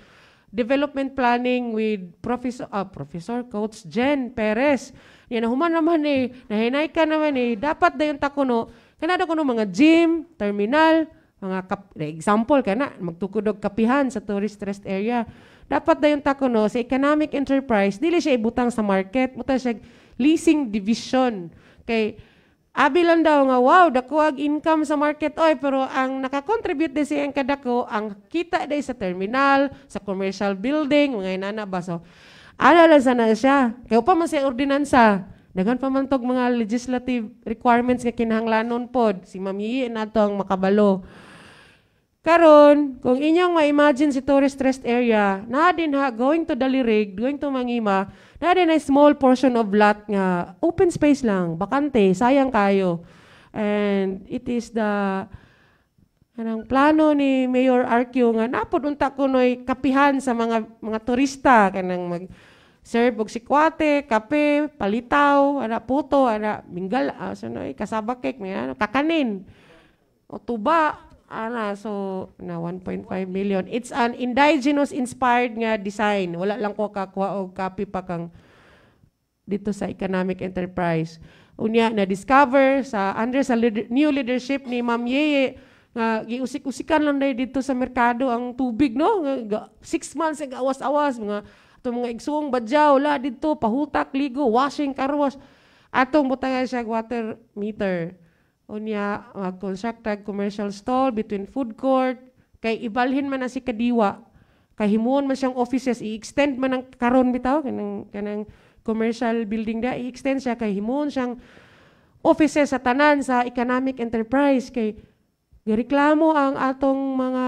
development planning with Professor Coach Jen Perez. Yan nahuman naman nahinay ka naman dapat dayon ta kuno kanada kuno mga gym, terminal, mga example kana magtukod og kapihan sa tourist rest area. Dapat dayon ta kuno sa economic enterprise dili siya ibutang sa market, buta siya leasing division. Kay abi lang daw nga wow dako ag income sa market oy pero ang naka-contribute din siya ang kadako ang kita day sa terminal, sa commercial building, mga inana ba so alala sana siya. Kaya pa man siya ordinansa. Daghan pa man tog mga legislative requirements nga kinahanglanon pod. Si Ma'am Yee nato ang makabalo. Karon, kung inyong ma-imagine si tourist rest area, na din ha, going to Dalirig, going to Mangima, na din ay small portion of lot nga open space lang, bakante, sayang kayo. And it is the anong plano ni Mayor Arquio nga napod unta kunoy kapihan sa mga turista kanang mag-serve og sikwate, kape, palitaw, ana puto, ana minggal, kasaba cake, may kakanin. O tuba, so na 1.5 million. It's an indigenous inspired nga design. Wala lang ko kakuha og copy pa kang dito sa economic enterprise. Unya na discover sa under sa new leadership ni Ma'am Yeye nga giusik-usikan lang dito sa merkado ang tubig no 6 months nga awas-awas mga igsuong badyaw la dito pahutak ligo washing car wash atong butangan siya water meter unya mag-construct commercial stall between food court kay ibalhin man na si Kadiwa kay himuon man siyang offices i-extend man ang karon bitaw kanang commercial building da i-extend siya kay himuon siyang offices sa tanan sa economic enterprise kay gireklamo ang atong mga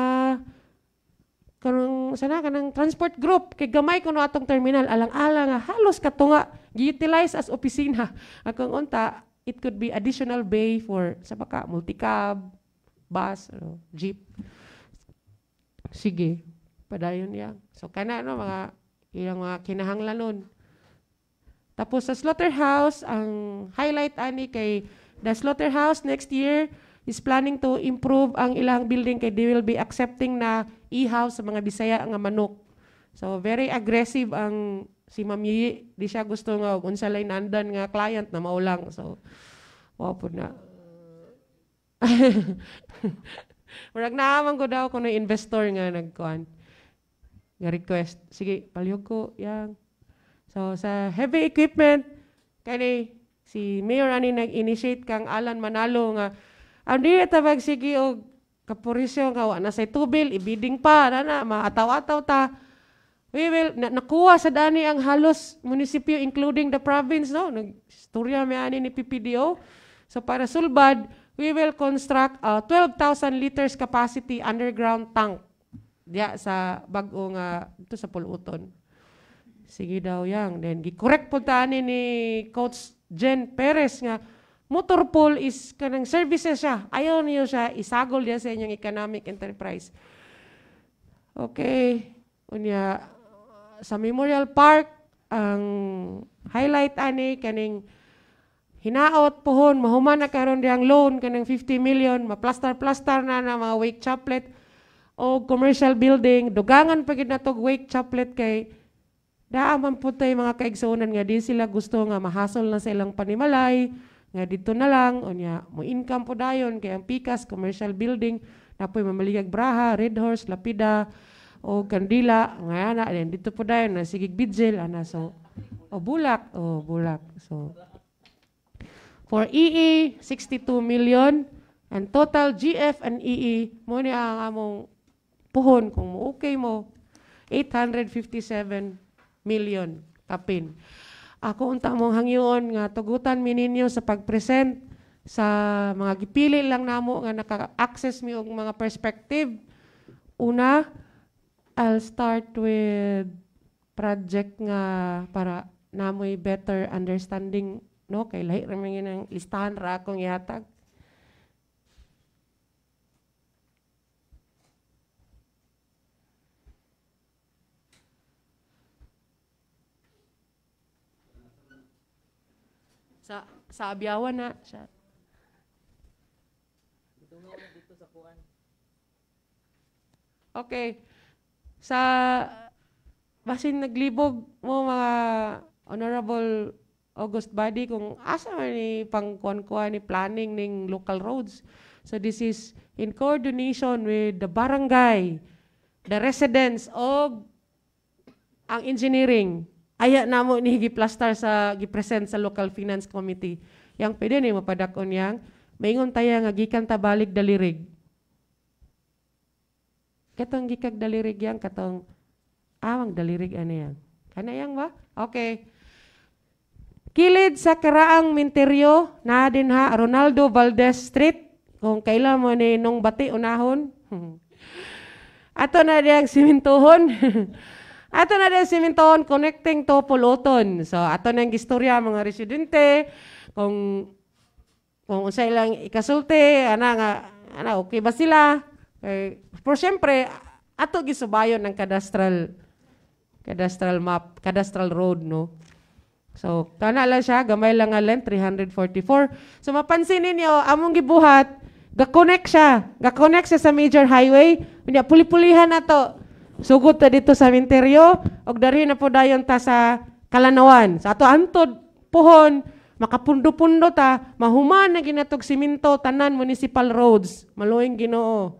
kanang transport group kay gamay kuno atong terminal alang-alang nga halos katunga gi-utilize as opisina akong unta it could be additional bay for sa baka multicab bus jeep sige Padayon yan. So kana no mga ilang mga kinahanglan nun. Tapos sa slaughterhouse, ang highlight ani kay the slaughterhouse next year is planning to improve ang ilang building kay they will be accepting na ihaw sa mga Bisaya nga manok. So very aggressive ang si Ma'am Yeye. Di siya gusto nga unsa lay nandan nga client na maulang. So wow po na. Murag naaman ko daw kung investor nga nagkuan. Nga request. Sige, palihog ko yang. So sa heavy equipment kani si Mayor ani nag-initiate kang Alan Manalo nga ang di tabag sige og kapurisyo nga wa na say tubil ibiding pa na maataw-ataw ta. We will nakuha sa dani ang halos munisipyo including the province no nagstorya mi ani ni PPDO. So para sulbad we will construct a 12,000 liters capacity underground tank diya sa bag-o nga dito sa Puluton. Sige daw yang. Then, gi-correct po tani ni Coach Jen Perez nga motor pool is kanang services siya. Ayaw niyo siya isagol diya sa inyong economic enterprise. Okay. Unya, sa Memorial Park, ang highlight ani kaning hinaot pohon, mahuman na karon diyang loan kanang 50 million, maplastar-plastar na mga wake chaplet o commercial building. Dugangan pa gid natog wake chaplet kay daaman po tayo mga kaigsunan nga di sila gusto nga mahasol na sa ilang panimalay, nga dito na lang, o niya, mo income po dayon, kaya ang Pikas, commercial building, na po'y mamaligag Braha, Red Horse, Lapida, o Kandila, nga na, dito po dayon, na Sigig Bidjel, so, Bulak, so, for EE, 62 million, and total GF and EE, mo niya ang among puhon, kung mo okay mo, 857 million kapin. Ako unta mong hangyon nga tugutan mi ninyo sa pag-present sa mga gipili lang namo nga naka-access mi og mga perspective. Una, I'll start with project nga para namoy better understanding no kay lahi ra man ang listahan ra akong ihatag. Sa Abyawan na siya. Okay. Sa basin naglibog mo mga Honorable August Body kung asa man ni pangkuan-kuan ni planning ning local roads. So this is in coordination with the barangay, the residents og ang engineering. Aya namo ni giplastar sa gipresent sa local finance committee. Yang pwede ni mapadakon yang maingon taya nga gikan ta balik dalirig. Katong gikag dalirig yang katong awang dalirig ano yang. Kana yang ba? Okay. Kilid sa karaang Minteryo na din ha Ronaldo Valdez Street kung kailan mo ni nung bati unahon. Ato na diyang simintuhon. Ato na din siminton connecting to Puluton. So ato nang gistorya mga residente kung unsa ilang ikasulti ana okay ba sila? Pero syempre ato gisubayon ng cadastral map, cadastral road no. So kana lang siya gamay lang nga length 344. So mapansin ninyo among gibuhat ga-connect siya sa major highway. Unya puli-pulihan nato. Sugod ta dito sa Minteryo, og dari na po dayon ta sa Kalanawan. Sa ato antod pohon, makapundo-pundo ta, mahuman na ginatog siminto, tanan municipal roads, maluing Ginoo.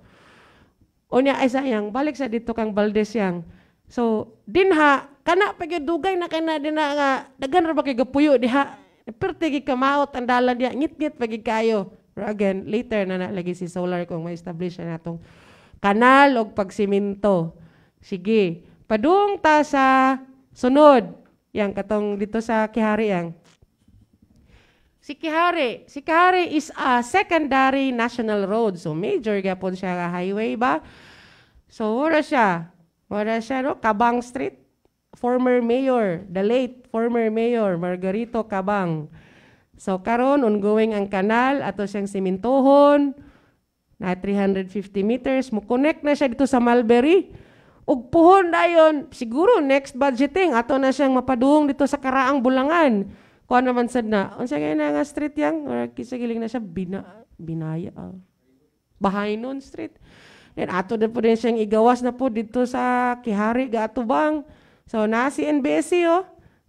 Unya ay sayang, balik sa dito kang Valdez yang. So, dinha, kana pagdugay na kana din na nga, dagan ra ba kay gapuyo diha, perti kamaot ang dalan diha, ngit-ngit pagig kayo. Pero again, later na lagi si Solar kung ma-establish na natong kanal og pagsiminto. Sige, padung ta sa sunod. Yang katong dito sa Kihari yang. Si Kihari is a secondary national road. So major gapon siya nga highway ba? So wala siya no? Cabang Street. Former mayor, the late former mayor Margarito Cabang. So karon ongoing ang kanal ato siyang simintohon na 350 meters. Mo connect na siya dito sa Mulberry. ug puhon dayon siguro next budgeting ato na siyang mapadung dito sa Karaang Bulangan. Kuan naman sad na. Unsa kay na nga street yang or kisagiling na siya Binaya. Bahaynon Street. Then ato din po din siyang igawas na po dito sa Kihari Gatubang. So na si NBSC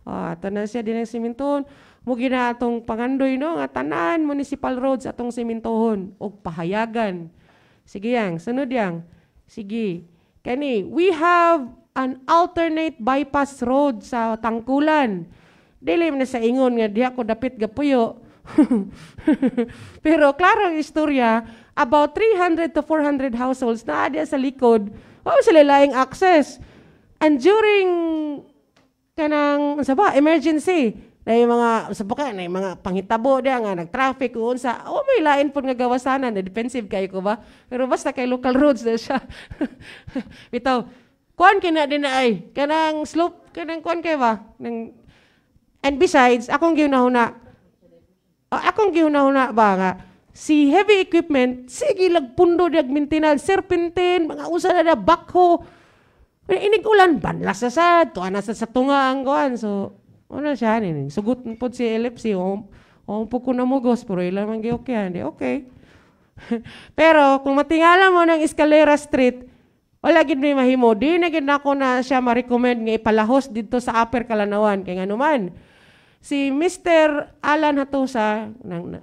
ato na siya din ang simintohon. Mugi na atong pangandoy no nga tanan municipal roads atong simintohon og pahayagan. Sige yang, sunod yang. Sige. Kani, we have an alternate bypass road sa Tangkulan. Dili na sa ingon nga diha ko dapit gapuyo. Pero klaro ang istorya, about 300 to 400 households na adya sa likod, sila laing access. And during kanang emergency, na yung mga na yung mga panghitabo diya nga nag-traffic unsa may lain pud nga gawasanan na defensive kayo ko ba, pero basta kay local roads na siya. Bitaw kuan kina din na ay kanang slope kanang kuan kay ba nang, and besides akong gihunahuna ba nga si heavy equipment sige lagpundo diag maintenance serpentine mga usa na backhoe inig ulan banlas sa sad tuwa na sa tunga ang kuan. So ano siya nini? Sugot po si LFC. Po ko namugos. Pero ilan man okay. Pero kung matingala mo ng Escalera Street, wala gid may mahimo. Di na gid nako na siya ma-recommend nga ipalahos dito sa Upper Kalanawan. Kaya nga naman, si Mr. Alan Hatusa,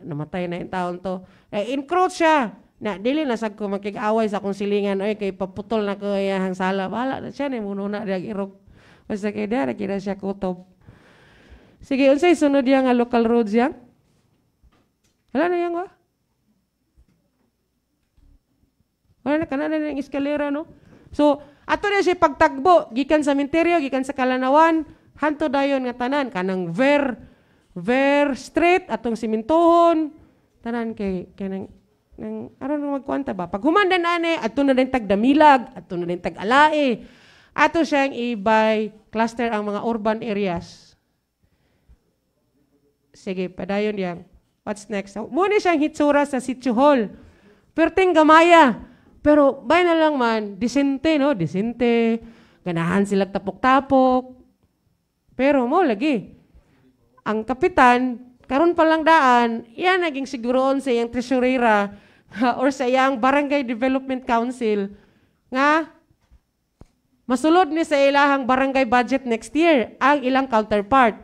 namatay na yung taon to, encroach siya. Na, dili na sag ko makig-away sa kong silingan. Oy, kay paputol na ko yung sala. Bahala na siya. Muna na diag irok. Basta kaya dara, kaya siya kutob. Sige, unsay sunod yang local roads yang? Wala na yang wala na kanana ng eskalera no. So, ato na siya pagtagbo gikan sa Minterio, gikan sa Kalanawan, hanto dayon nga tanan kanang Ver Street atong simintohon, tanan kay kanang aron magkwanta ba? Pag humandan ane, ato na din tag Damilag, ato na din tag Alae. Ato siyang i-by cluster ang mga urban areas. Sige, padayon yang. What's next? Muna siyang hitsura sa Sitio Hall. Perting gamaya. Pero bay na lang man, disente, no? Disente. Ganahan sila tapok-tapok. Pero mo lagi. Ang kapitan, karon pa lang daan, yan naging siguroon sa iyang tresurera or sa iyang Barangay Development Council nga masulod ni sa ilahang barangay budget next year ang ilang counterpart.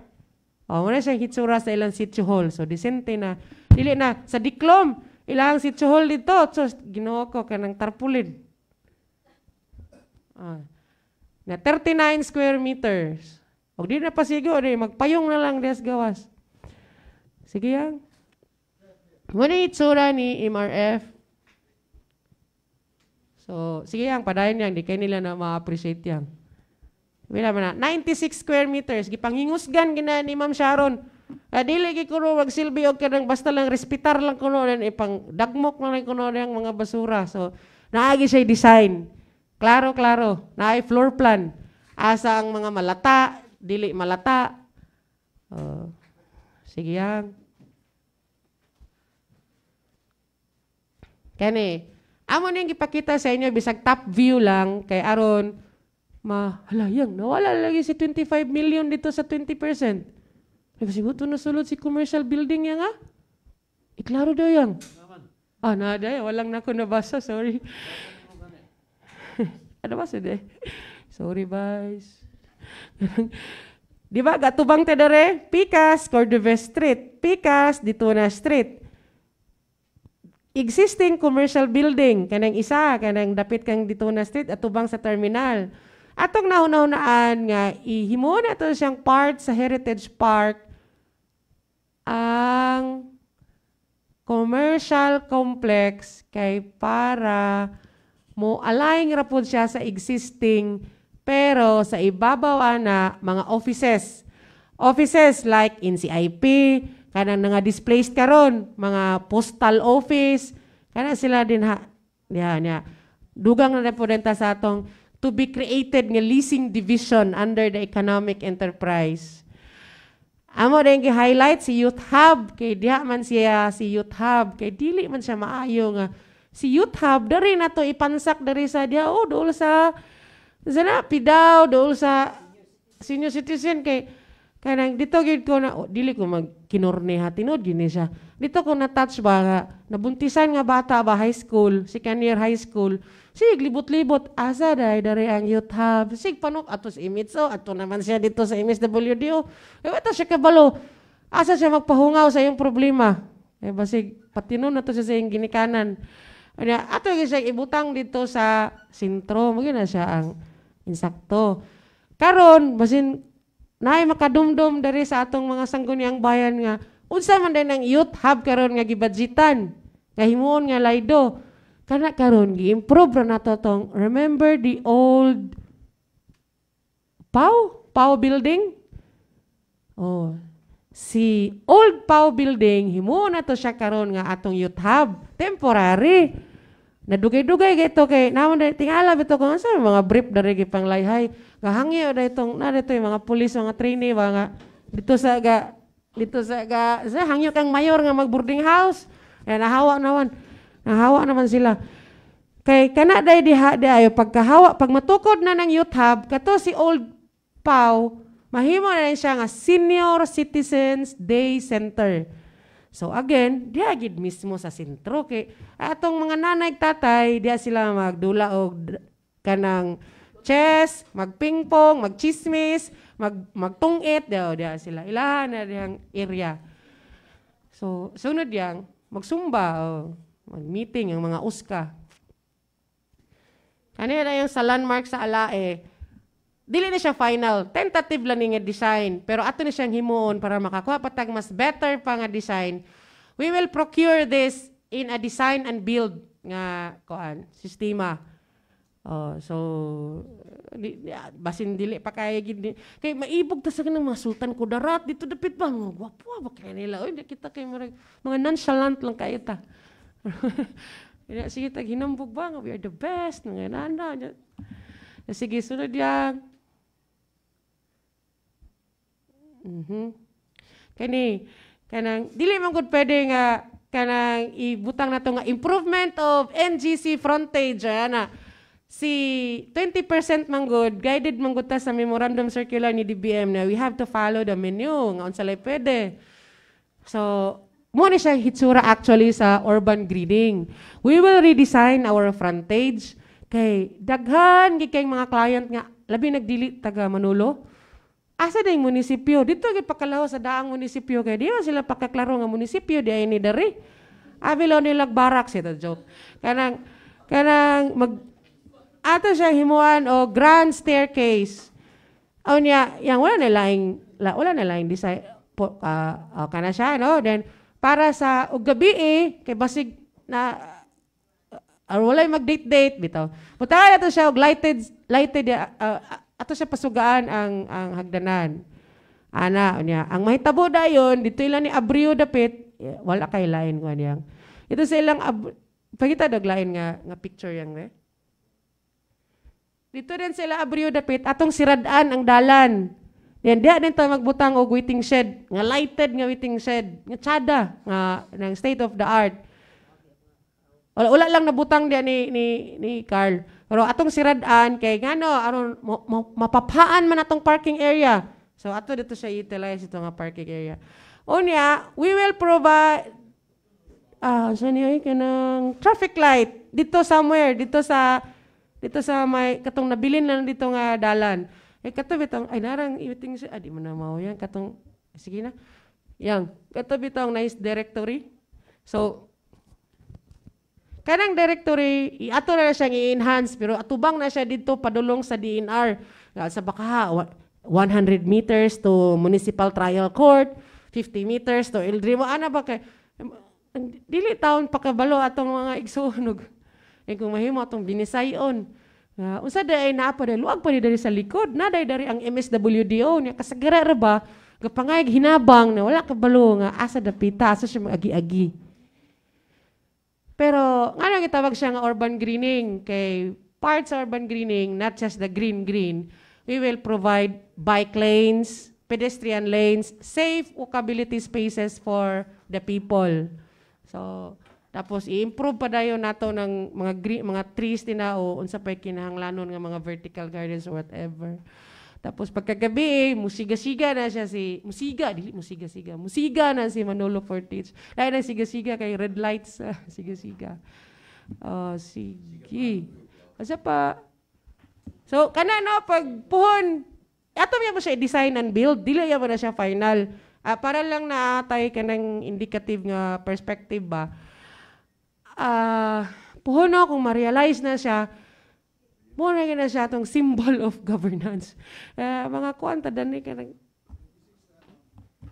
Muna siyang hitsura sa ilang Sitio Hall. So, disente na. Dili na. Sa Diklom, ilang Sitio Hall dito. So, ginawa ko ka ng tarpulin. Na 39 square meters. O di na pasigo, magpayong na lang des gawas. Sige yan. Muna hitsura ni MRF. So, sige yan, padayon yan. Di kayo nila na ma-appreciate yan. Wala man na. 96 square meters. Gipanghingusgan gina ni Ma'am Sharon. Dili gi kuno magsilbi og kanang basta lang respitar lang kuno len ipang dagmok lang kuno ang mga basura. So naagi siya design. Klaro. Naay floor plan. Asa ang mga malata, dili malata. Sige yan. Kani, amo ning gipakita sa inyo bisag top view lang kay aron halayang, nawala lagi si 25 million dito sa 20%. Kasi buto na sulod si commercial building yan nga. Iklaro daw yan. Nada, walang nako nabasa, sorry. Ano ba sila? Sorry, guys. Di ba, gatubang tedere, Picas, Cordovez Street. Picas, Dituna Street. Existing commercial building, kanang isa, kanang dapit kang Dituna Street, at tubang sa terminal. Atong nahuna-hunaan nga, ihimo na ito siyang part sa Heritage Park ang commercial complex kay para mo align ra pud siya sa existing pero sa ibabaw na mga offices. Offices like NCIP, kanang nga displaced karon, mga postal office, kana sila din niya. Dugang na po denta sa atong to be created nga leasing division under the economic enterprise. Amo rin gi-highlight si Youth Hub, kay diha man siya si Youth Hub, kay dili man siya maayo nga. Si Youth Hub, dari na to ipansak dari sa diha, dool sa Sana pidaw dool sa senior citizen kay kanang dito gid ko na dili ko magkinorneha tinod gini siya. Dito ko na touch ba nga nabuntisan nga bata ba high school, second year high school. Sig libot-libot asa dari ang youth hub. Sig panok ato sa imitso, ato naman siya dito sa MSWDO. Ato siya kabalo. Asa siya magpahungaw sa iyong problema. Basig patinon na to siya sa iyong ginikanan. Ato siya ibutang dito sa sentro, magina siya ang insakto. Karon basin naay makadumdum dari sa atong mga sangguniang bayan nga unsa man din ang youth hub karon nga gibadjitan. Kahimuon nga laydo. Kana karon gi-improve ra nato tong remember the old Pau building? Oh. Si old Pau building himuon nato siya karon nga atong youth hub, temporary. Nadugay-dugay gito kay naman tingala bito kung sa mga brief dari gipanglayhay. Gahangi o itong na dito yung mga pulis, mga trainee mga dito sa hangyo kang mayor nga mag-boarding house. Nahawa naman sila. Kay kana day diha ayo pagkahawa pag matukod na ng youth hub kato si old Pau mahimo na siya nga senior citizens day center. So again, diya gid mismo sa sentro kay atong mga nanay tatay diya sila magdula og kanang chess, magpingpong, magchismis, magtungit diya sila. Ilahan na diyang area. So sunod yang magsumba o mag-meeting ang mga uska. Kanina yung sa landmark sa Alae, dili na siya final. Tentative lang nga design. Pero ato na siyang himuon para makakuha patag mas better pa nga design. We will procure this in a design and build nga sistema. So, basin dili pa kaya gid. Kay maibog ta sa kanang mga sultan ko darat dito dapit ba. Gwapo ba kaya nila? Oy, kita kay mga nonchalant lang kayo ta. Sige, tag hinambog ba nga we are the best. Nga sige, sunod yan. Kanang dili man gud pwede nga kanang ibutang nato nga improvement of NGC frontage ana si 20% man gud guided man gud ta sa memorandum circular ni DBM na we have to follow the menu nga unsa lay pwede. So mo ni siya hitsura actually sa urban greening. We will redesign our frontage kay daghan gid kay mga client nga labi nagdili taga Manolo. Asa na yung munisipyo? Dito gid pakalaho sa daang munisipyo kay di man sila pakaklaro nga munisipyo di ay ni dari. Abilo nila barak siya joke. Kanang ato siya himuan o grand staircase. O niya, yang wala na laing design kana siya no. Then para sa gabi kay basig na walay mag-date bitaw. Punta ato siya og lighted ato siya pasugaan ang hagdanan. Ana niya, ang mahitabo dayon dito ilan ni Abrio dapit wala kay lain ko niyang. Ito sa ilang pakita dag lain nga picture yang dito din sila Abrio dapit atong siradaan ang dalan. Then diha din ta magbutang og waiting shed, nga lighted nga waiting shed, nga tsada nga ng state of the art. Wala lang nabutang diha ni Carl. Pero atong siradaan kay ngano aron mapapaan man atong parking area. So ato dito siya utilize ito nga parking area. Unya, we will provide kanang traffic light dito somewhere dito sa may katong nabilin lang dito nga dalan. Kato bitong ay narang iting siya di man na mao yan katong sige na. Yang kato bitong nice directory. So kanang directory, ato na siyang i-enhance, pero atubang na siya dito padulong sa DNR. Sa baka 100 meters to Municipal Trial Court, 50 meters to El Drimo. Ana ba kay, dili taon pakabalo atong mga igsunog. Kung mahimo atong binisayon. Unsa day naapa day, luag pa dari sa likod, na dari ang MSWDO, niya kasagara ra ba, kapangay hinabang na wala kabalo nga asa dapita, asa siya mag-agi-agi. Pero nga gitawag siya nga urban greening kay parts urban greening, not just the green. We will provide bike lanes, pedestrian lanes, safe walkability spaces for the people. So Tapos i-improve pa dayon nato ng mga trees tinao unsa pay kinahanglanon nga mga vertical gardens or whatever. Tapos pagkagabi, musiga-siga na siya musiga na si Manolo Fortich. Dahil na siga-siga kay red lights, siga-siga. Sige. Asa pa? So, kana no, pag puhon, ato mo siya i-design and build, dili mo na siya final. Para lang naatay ka ng indicative nga perspective ba. Puhon no, kung ma-realize na siya, muna na siya itong symbol of governance. Mga kuwanta, dani ka ng...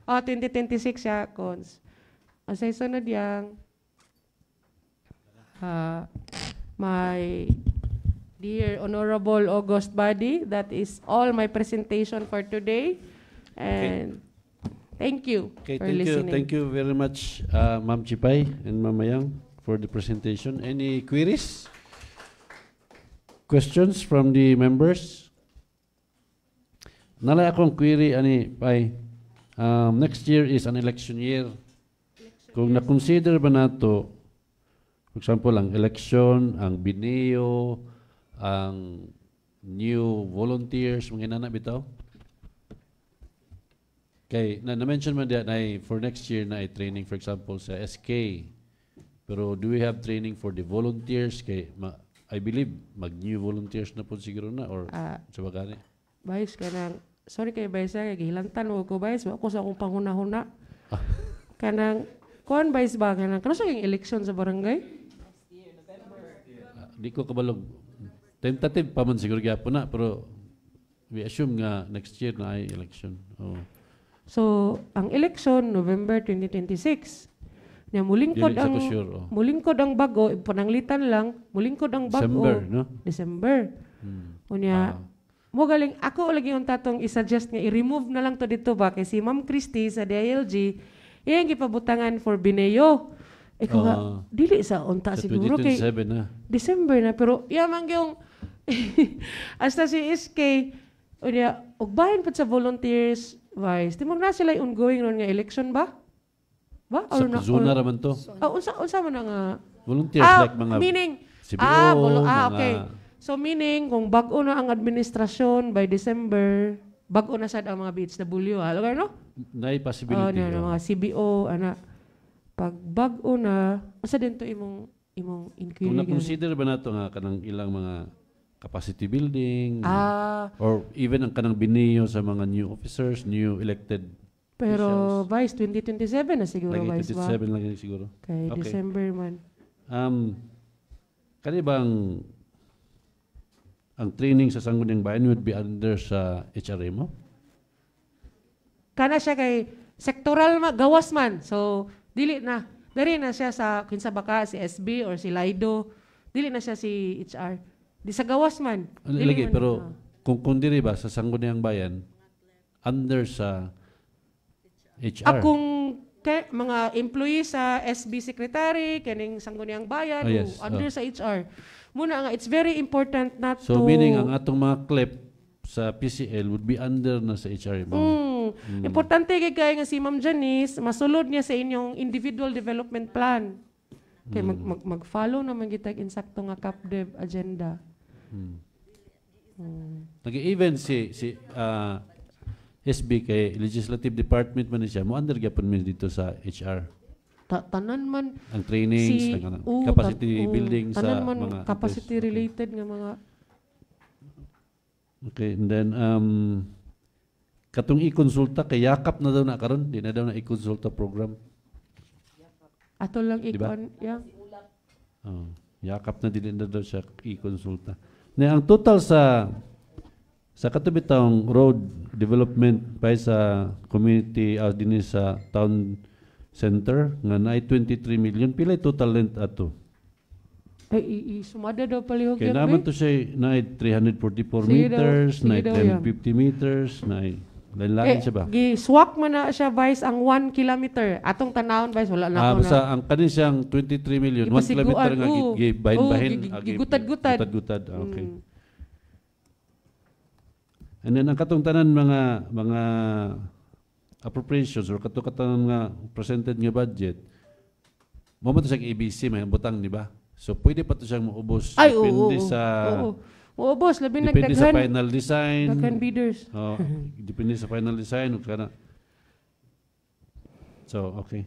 2026 siya, cons. Asay sunod yang my dear Honorable August Body, that is all my presentation for today. And thank you Okay, for thank you. listening. Thank you very much, Ma'am Chipay and Ma'am Mayang, for the presentation. Any queries? Questions from the members? Nalay akong query, ani, Pay. Next year is an election year. Kung na-consider ba nato, for example, ang election, ang bineo, ang new volunteers, mga inana bitaw? Okay, na-mention mo diyan ay for next year na ay training, for example, sa SK. Pero do we have training for the volunteers? Kay, I believe, mag-new volunteers na po siguro na or sa bagani. Bayes ka nang, sorry kay Bayes, hilantan mo ko Bayes, ako sa akong panghuna-huna. Kanang, kuhan Bayes ba, kanang sa yung election sa barangay? Di ko kabalog. Tentative pa man siguro gyapon na, pero we assume nga next year na ay election. Oh. So, ang election, November 2026. Nya mulingkod Dili sa ang ko sure, oh. mulingkod ang bago, pananglitan lang, mulingkod ang bago. December, no? December. Unya, mo galing ako lagi yung tatong i-suggest nga i-remove na lang to dito ba kay si Ma'am Christie sa DILG, iyang gipabutangan for Bineo. Eko nga, dili sa unta Sa siguro kay 2027 na. December na, pero yaman yung hasta si SK, unya, ugbahin pa sa volunteers, Vice, timog na sila ongoing ron nga election ba? Ba? Sa zona raman to. Unsa man nga Volunteers like mga meaning CBO, okay. So meaning kung bag-o na ang administrasyon by December, bag-o na sad ang mga BHW, lugar no? Nay possibility. Mga CBO ana. Pag bag-o na, asa din to imong inquiry. Kung na-consider ba nato nga kanang ilang mga capacity building or even ang kanang biniyo sa mga new officers, new elected pero officials. Vice 2027 na siguro Lagi Vice ba? 27 lang yun siguro. Okay, December man. Kani bang ang training sa Sangguniang Bayan would be under sa HRM mo? Kana siya kay sektoral gawas man. So dili na. Dari na siya sa kinsa baka si SB or si Lido. Dili na siya si HR. Di sa gawas man. Lagi, pero kung diri ba sa Sangguniang Bayan under sa HR. Akong mga employees sa SB Secretary, kaning Sangguniang Bayan, under sa HR. Muna nga, it's very important not so meaning ang atong mga clip sa PCL would be under na sa HR mo. Importante kay nga si Ma'am Janice, masulod niya sa inyong individual development plan. Kay mag-follow naman kita insakto nga CapDev agenda. Nag-even si SB kay Legislative Department man siya, mo under gyapon man dito sa HR. Tanan man ang trainings, capacity building sa mga capacity related nga mga. Okay, and then katong i-konsulta kay yakap na daw na karon, di na daw na i-konsulta program. Ato lang diba? Yakap na din na daw siya i-konsulta. Na ang total sa katubitang road development pa sa community din sa town center nga na 23 million pila total length ato. Ay sumada daw palihog kaya naman to siya na 344 meters, na 1050 meters, na lain-lain siya ba? Swak man na siya Vice ang 1 kilometer. Atong tanawon Vice wala na ako na. Basta ang kanin siyang 23 million, 1 kilometer nga bahin-bahin. Gigutad-gutad. Okay. And then ang katong tanan mga appropriations or katong nga presented nga budget mo man to siyang ABC may butang, di ba? So pwede pa to siyang maubos Ay, oo, depende oo, sa oo. Oo, boss, labi depende sa nagdaghan. final design. Daghan bidders. Oh, depende sa final design ug kana. So, okay.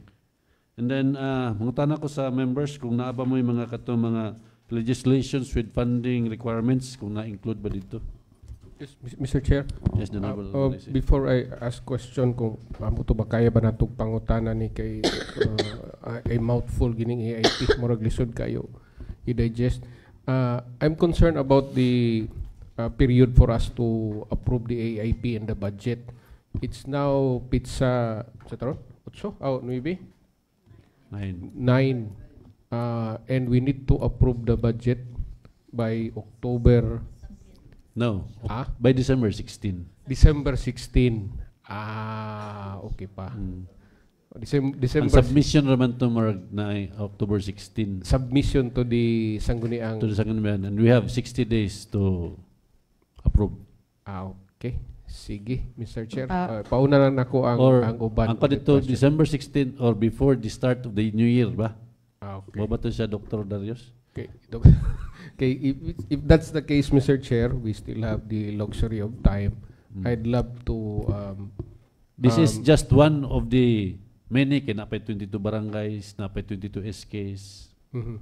And then mga tanong ko sa members kung naa ba mo yung mga mga legislations with funding requirements kung na-include ba dito? Yes, Mr. Chair. Yes, the Honorable Lacey. Before I ask question kung amo to ba kaya ba natong pangutana ni kay a mouthful gining AIP murag lisod kayo i-digest. I'm concerned about the period for us to approve the AIP and the budget. It's now pizza sa taron 8 9 9 and we need to approve the budget by October No, by December 16. December 16. Okay pa. Ang December submission raman to marag na ay October 16 submission to the sangguniang to the Sangguniang, and we have 60 days to approve. Okay. Sige, Mr. Chair. Pauna lang nako ang Or uban. ang pa dito December 16 or before the start of the new year ba? Okay. Ba to siya Dr. Darius? Okay. Okay, if that's the case, Mr. Chair, we still have the luxury of time. I'd love to This is just one of the many kay napay 22 barangays, napay 22 SKs.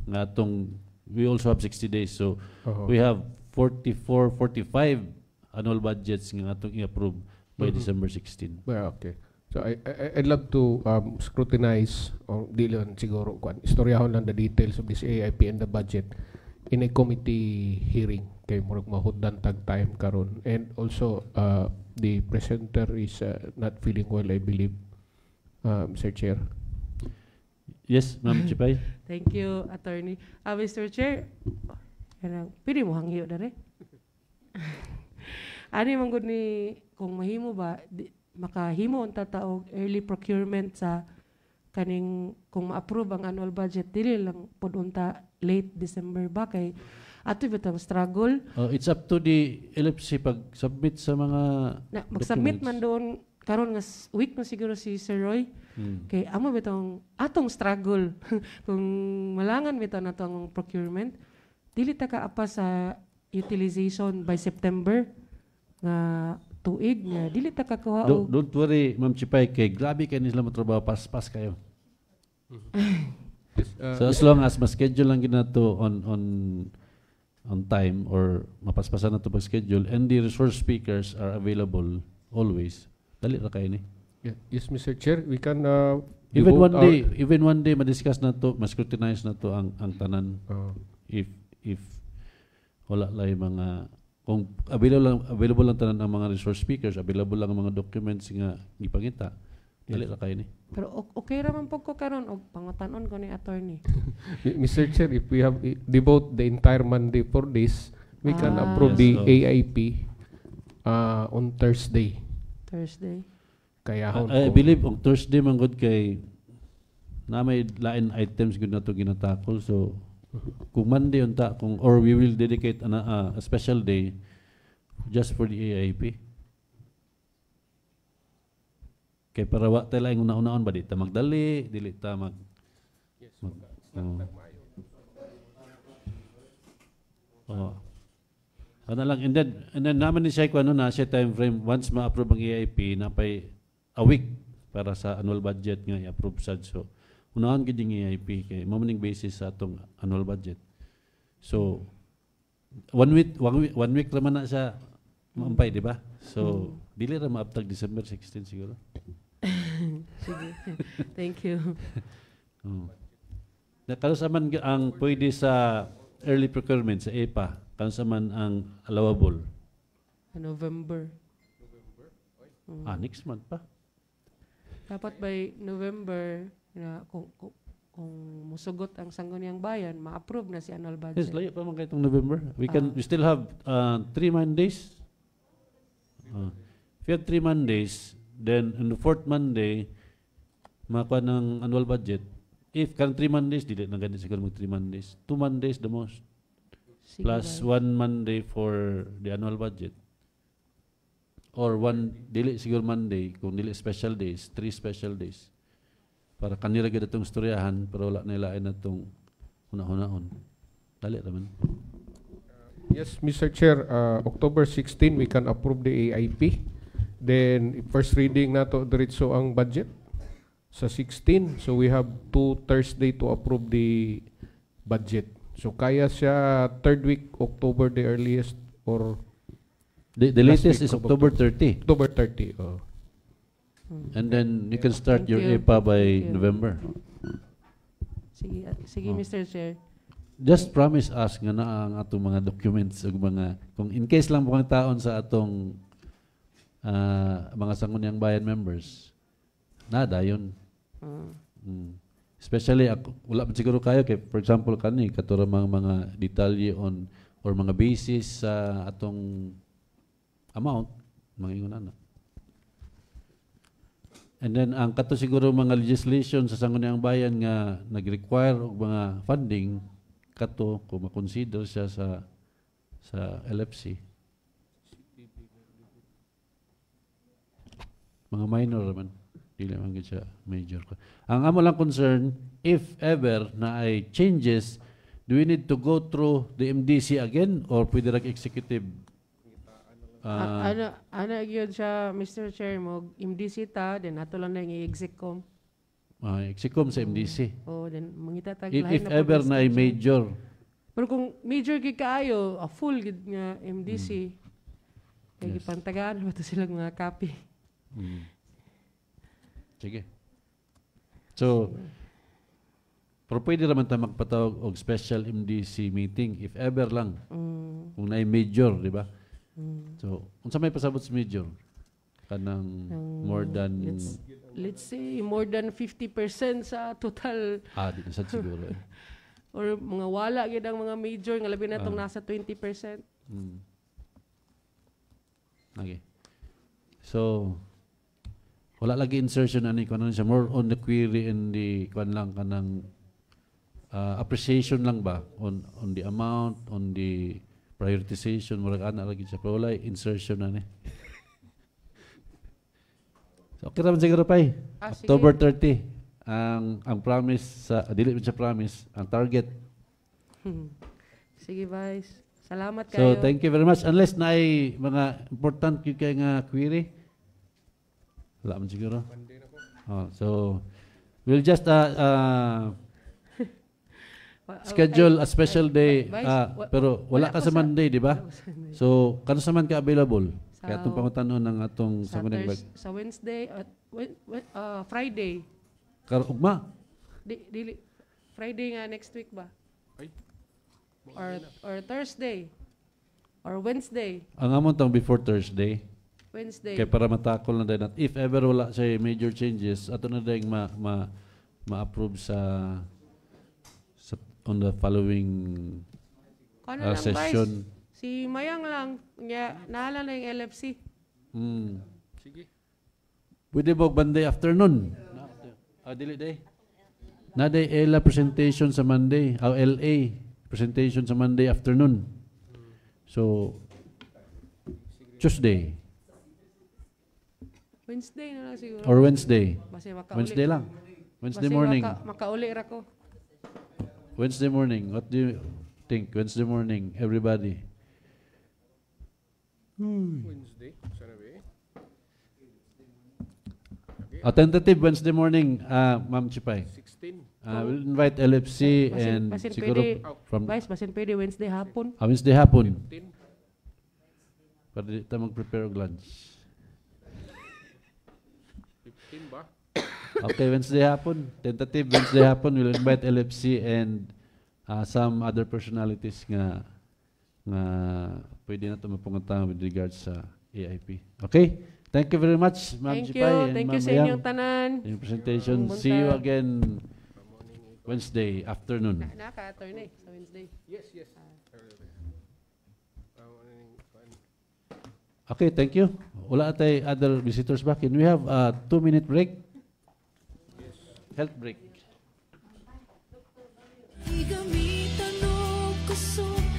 Nga tong we also have 60 days. So we have 44, 45 annual budgets nga atong i-approve by December 16. Well, okay. So I'd love to scrutinize or di lang siguro istoryahon lang the details of this AIP and the budget in a committee hearing kay murag mahuddan tag time karon, and also the presenter is not feeling well, I believe, Mr. Chair. Yes, Ma'am Chipay. Thank you, Attorney. Mr. Chair, pwede mo hangyo na rin. Ano yung good ni, kung mahimo ba, makahimo ang tataog early procurement sa kaning, kung ma-approve ang annual budget, dili lang po unta late December ba kay ato bitang struggle. It's up to the LFC pag-submit sa mga Mag-submit documents. man doon, karon nga week na siguro si Sir Roy. Kay amo bitong atong struggle. Kung malangan bitaw na ang procurement, dili ta kaapa sa utilization by September nga tuig nga dili ta kakuha og Don't worry, Ma'am Chipay, kay grabe kayo nila matrabaho, pas-pas kayo. So as long as ma-schedule lang ginato on time or mapaspasan na to pag-schedule and the resource speakers are available always, dali ra kayo ni. Yes, Mr. Chair, we can Even devote one day ma-discuss na to, ma-scrutinize na to ang tanan. If wala lang yung mga kung available lang tanan ang mga resource speakers, available lang ang mga documents nga gipangita, dali ra kayo ni. pero okay ra man pug ko karon og pangutanon ko ni attorney. Mr. Chair, if we have devote the entire Monday for this, we can approve the AIP on Thursday. Kaya I believe on Thursday man gud kay na may lain items gud na to ginatakol, so kung Monday unta or we will dedicate a special day just for the AIP. Kay para wa tayo lang una-unaon ba di ta magdali, dili ta mag ano lang, and then naman ni siya kung na siya time frame once ma-approve ang AIP na pay a week para sa annual budget nga i-approve sad. So unahan gid yung AIP kay mamaning basis sa atong annual budget. So one week naman na siya maampay, di ba? So dili ra maabtag December 16 siguro. Sige. Thank you. Kanusaman ang pwede sa early procurement sa EPA, kanusaman ang allowable? November. Next month pa. Dapat by November na kung musugot ang Sangguniang Bayan, ma-approve na si annual budget. Yes, layo pa man kayong November. We still have 3 Mondays. If you have 3 Mondays, then on the 4th Monday, makuha ng annual budget. If kan 3 Mondays, dili na ganit siguro mag 3 Mondays. 2 Mondays the most. Sige Plus ba? 1 Monday for the annual budget. Or dili siguro Monday, kung dili special days, 3 special days. para kanila gid itong istoryahan pero wala nila ay natong hunahunahon. Dali raman. Yes, Mr. Chair, October 16 we can approve the AIP. Then first reading nato diretso ang budget sa 16. So we have 2 Thursday to approve the budget. So kaya siya third week October the earliest or The last latest week is of October 30. October 30. Oh. And then you can start Thank your you. EPA by Thank you. November. Sige, Oh. Mr. Chair. Just promise us nga na ang atong mga documents ug mga kung in case lang bukang taon sa atong mga sangguniang bayan members. Nada yun. Especially ako, wala pa siguro kayo kay for example kani katura mga detalye on or mga basis sa atong amount mga ingon ana. And then ang kato siguro mga legislation sa sangguniang bayan nga nag-require og mga funding kato kung makonsider siya sa LFC. Mga minor naman. Dili man gid siya major. Ang amo lang concern, if ever na ay changes, do we need to go through the MDC again or pwede ra executive? Ano gyud siya, Mr. Chair, mo MDC ta, then ato lang na yung i-execom. Execom sa MDC. Oh, then mangita tag If ever na ay major. Pero kung major gid kaayo, a full gid nga MDC. Kaya Yes. gipantagaan ba to sila mga copy. Sige. So, pero pwede naman tayo magpatawag og special MDC meeting if ever lang. Kung na major, di ba? So, unsa may pasabot sa major? Kanang more than Let's say more than 50% sa total di na sad siguro. or mga wala gid ang mga major nga labi na tong nasa 20%. Okay. So, wala lagi insertion ani kuno siya more on the query and the kuan lang kanang appreciation lang ba on the amount, on the prioritization murag ana lagi siya pero wala insertion ani. So okay ra man siguro pay. Sige. October 30 ang promise sa dili man siya promise, ang target. Sige, Vice. Salamat So kayo. thank you very much unless na ay mga important gyud kay nga query. Wala man siguro. So we'll just schedule a special day pero wala ka sa Monday, di ba? So kano sa man ka available? Kaya atong pangutanon ng atong sa, sa Wednesday at Friday. Karugma. Dili Friday nga next week ba? Or Thursday or Wednesday. Ang amon tang before Thursday. Wednesday. Kaya para matakol na din at if ever wala sa major changes, ato na din ma-approve sa on the following Ano lang, session. Vice? Si Mayang lang, nahala na yung LFC. Sige. Pwede ba Monday afternoon? Dili day. Na day ELA presentation sa Monday, LA presentation sa Monday afternoon. So Tuesday Wednesday na lang siguro. or Wednesday. Basta makauli. Wednesday lang. Wednesday Basta morning. makauli ra ko. Wednesday morning. What do you think? Wednesday morning, everybody. Wednesday. Sana ba? Tentative Wednesday morning, Ma'am Chipay. 16. We'll invite LFC and Basin siguro pwede, from Vice, basin pwede Wednesday hapon. Wednesday hapon. 15. Para di tayo mag-prepare og lunch. 15 ba? Okay, Wednesday hapon. Tentative Wednesday hapon. We'll invite LFC and some other personalities nga pwede na ito mapungatang with regards sa AIP. Okay? Thank you very much, Ma'am Thank Chipay you. and Thank Ma'am you sa Ayang. inyong tanan. In presentation. Pumunta. See you again Wednesday afternoon. Naka-attorney sa Wednesday. Yes. Okay, thank you. Wala tay other visitors back. Can we have a 2-minute break? Yes. Health break. Igamitan o kusog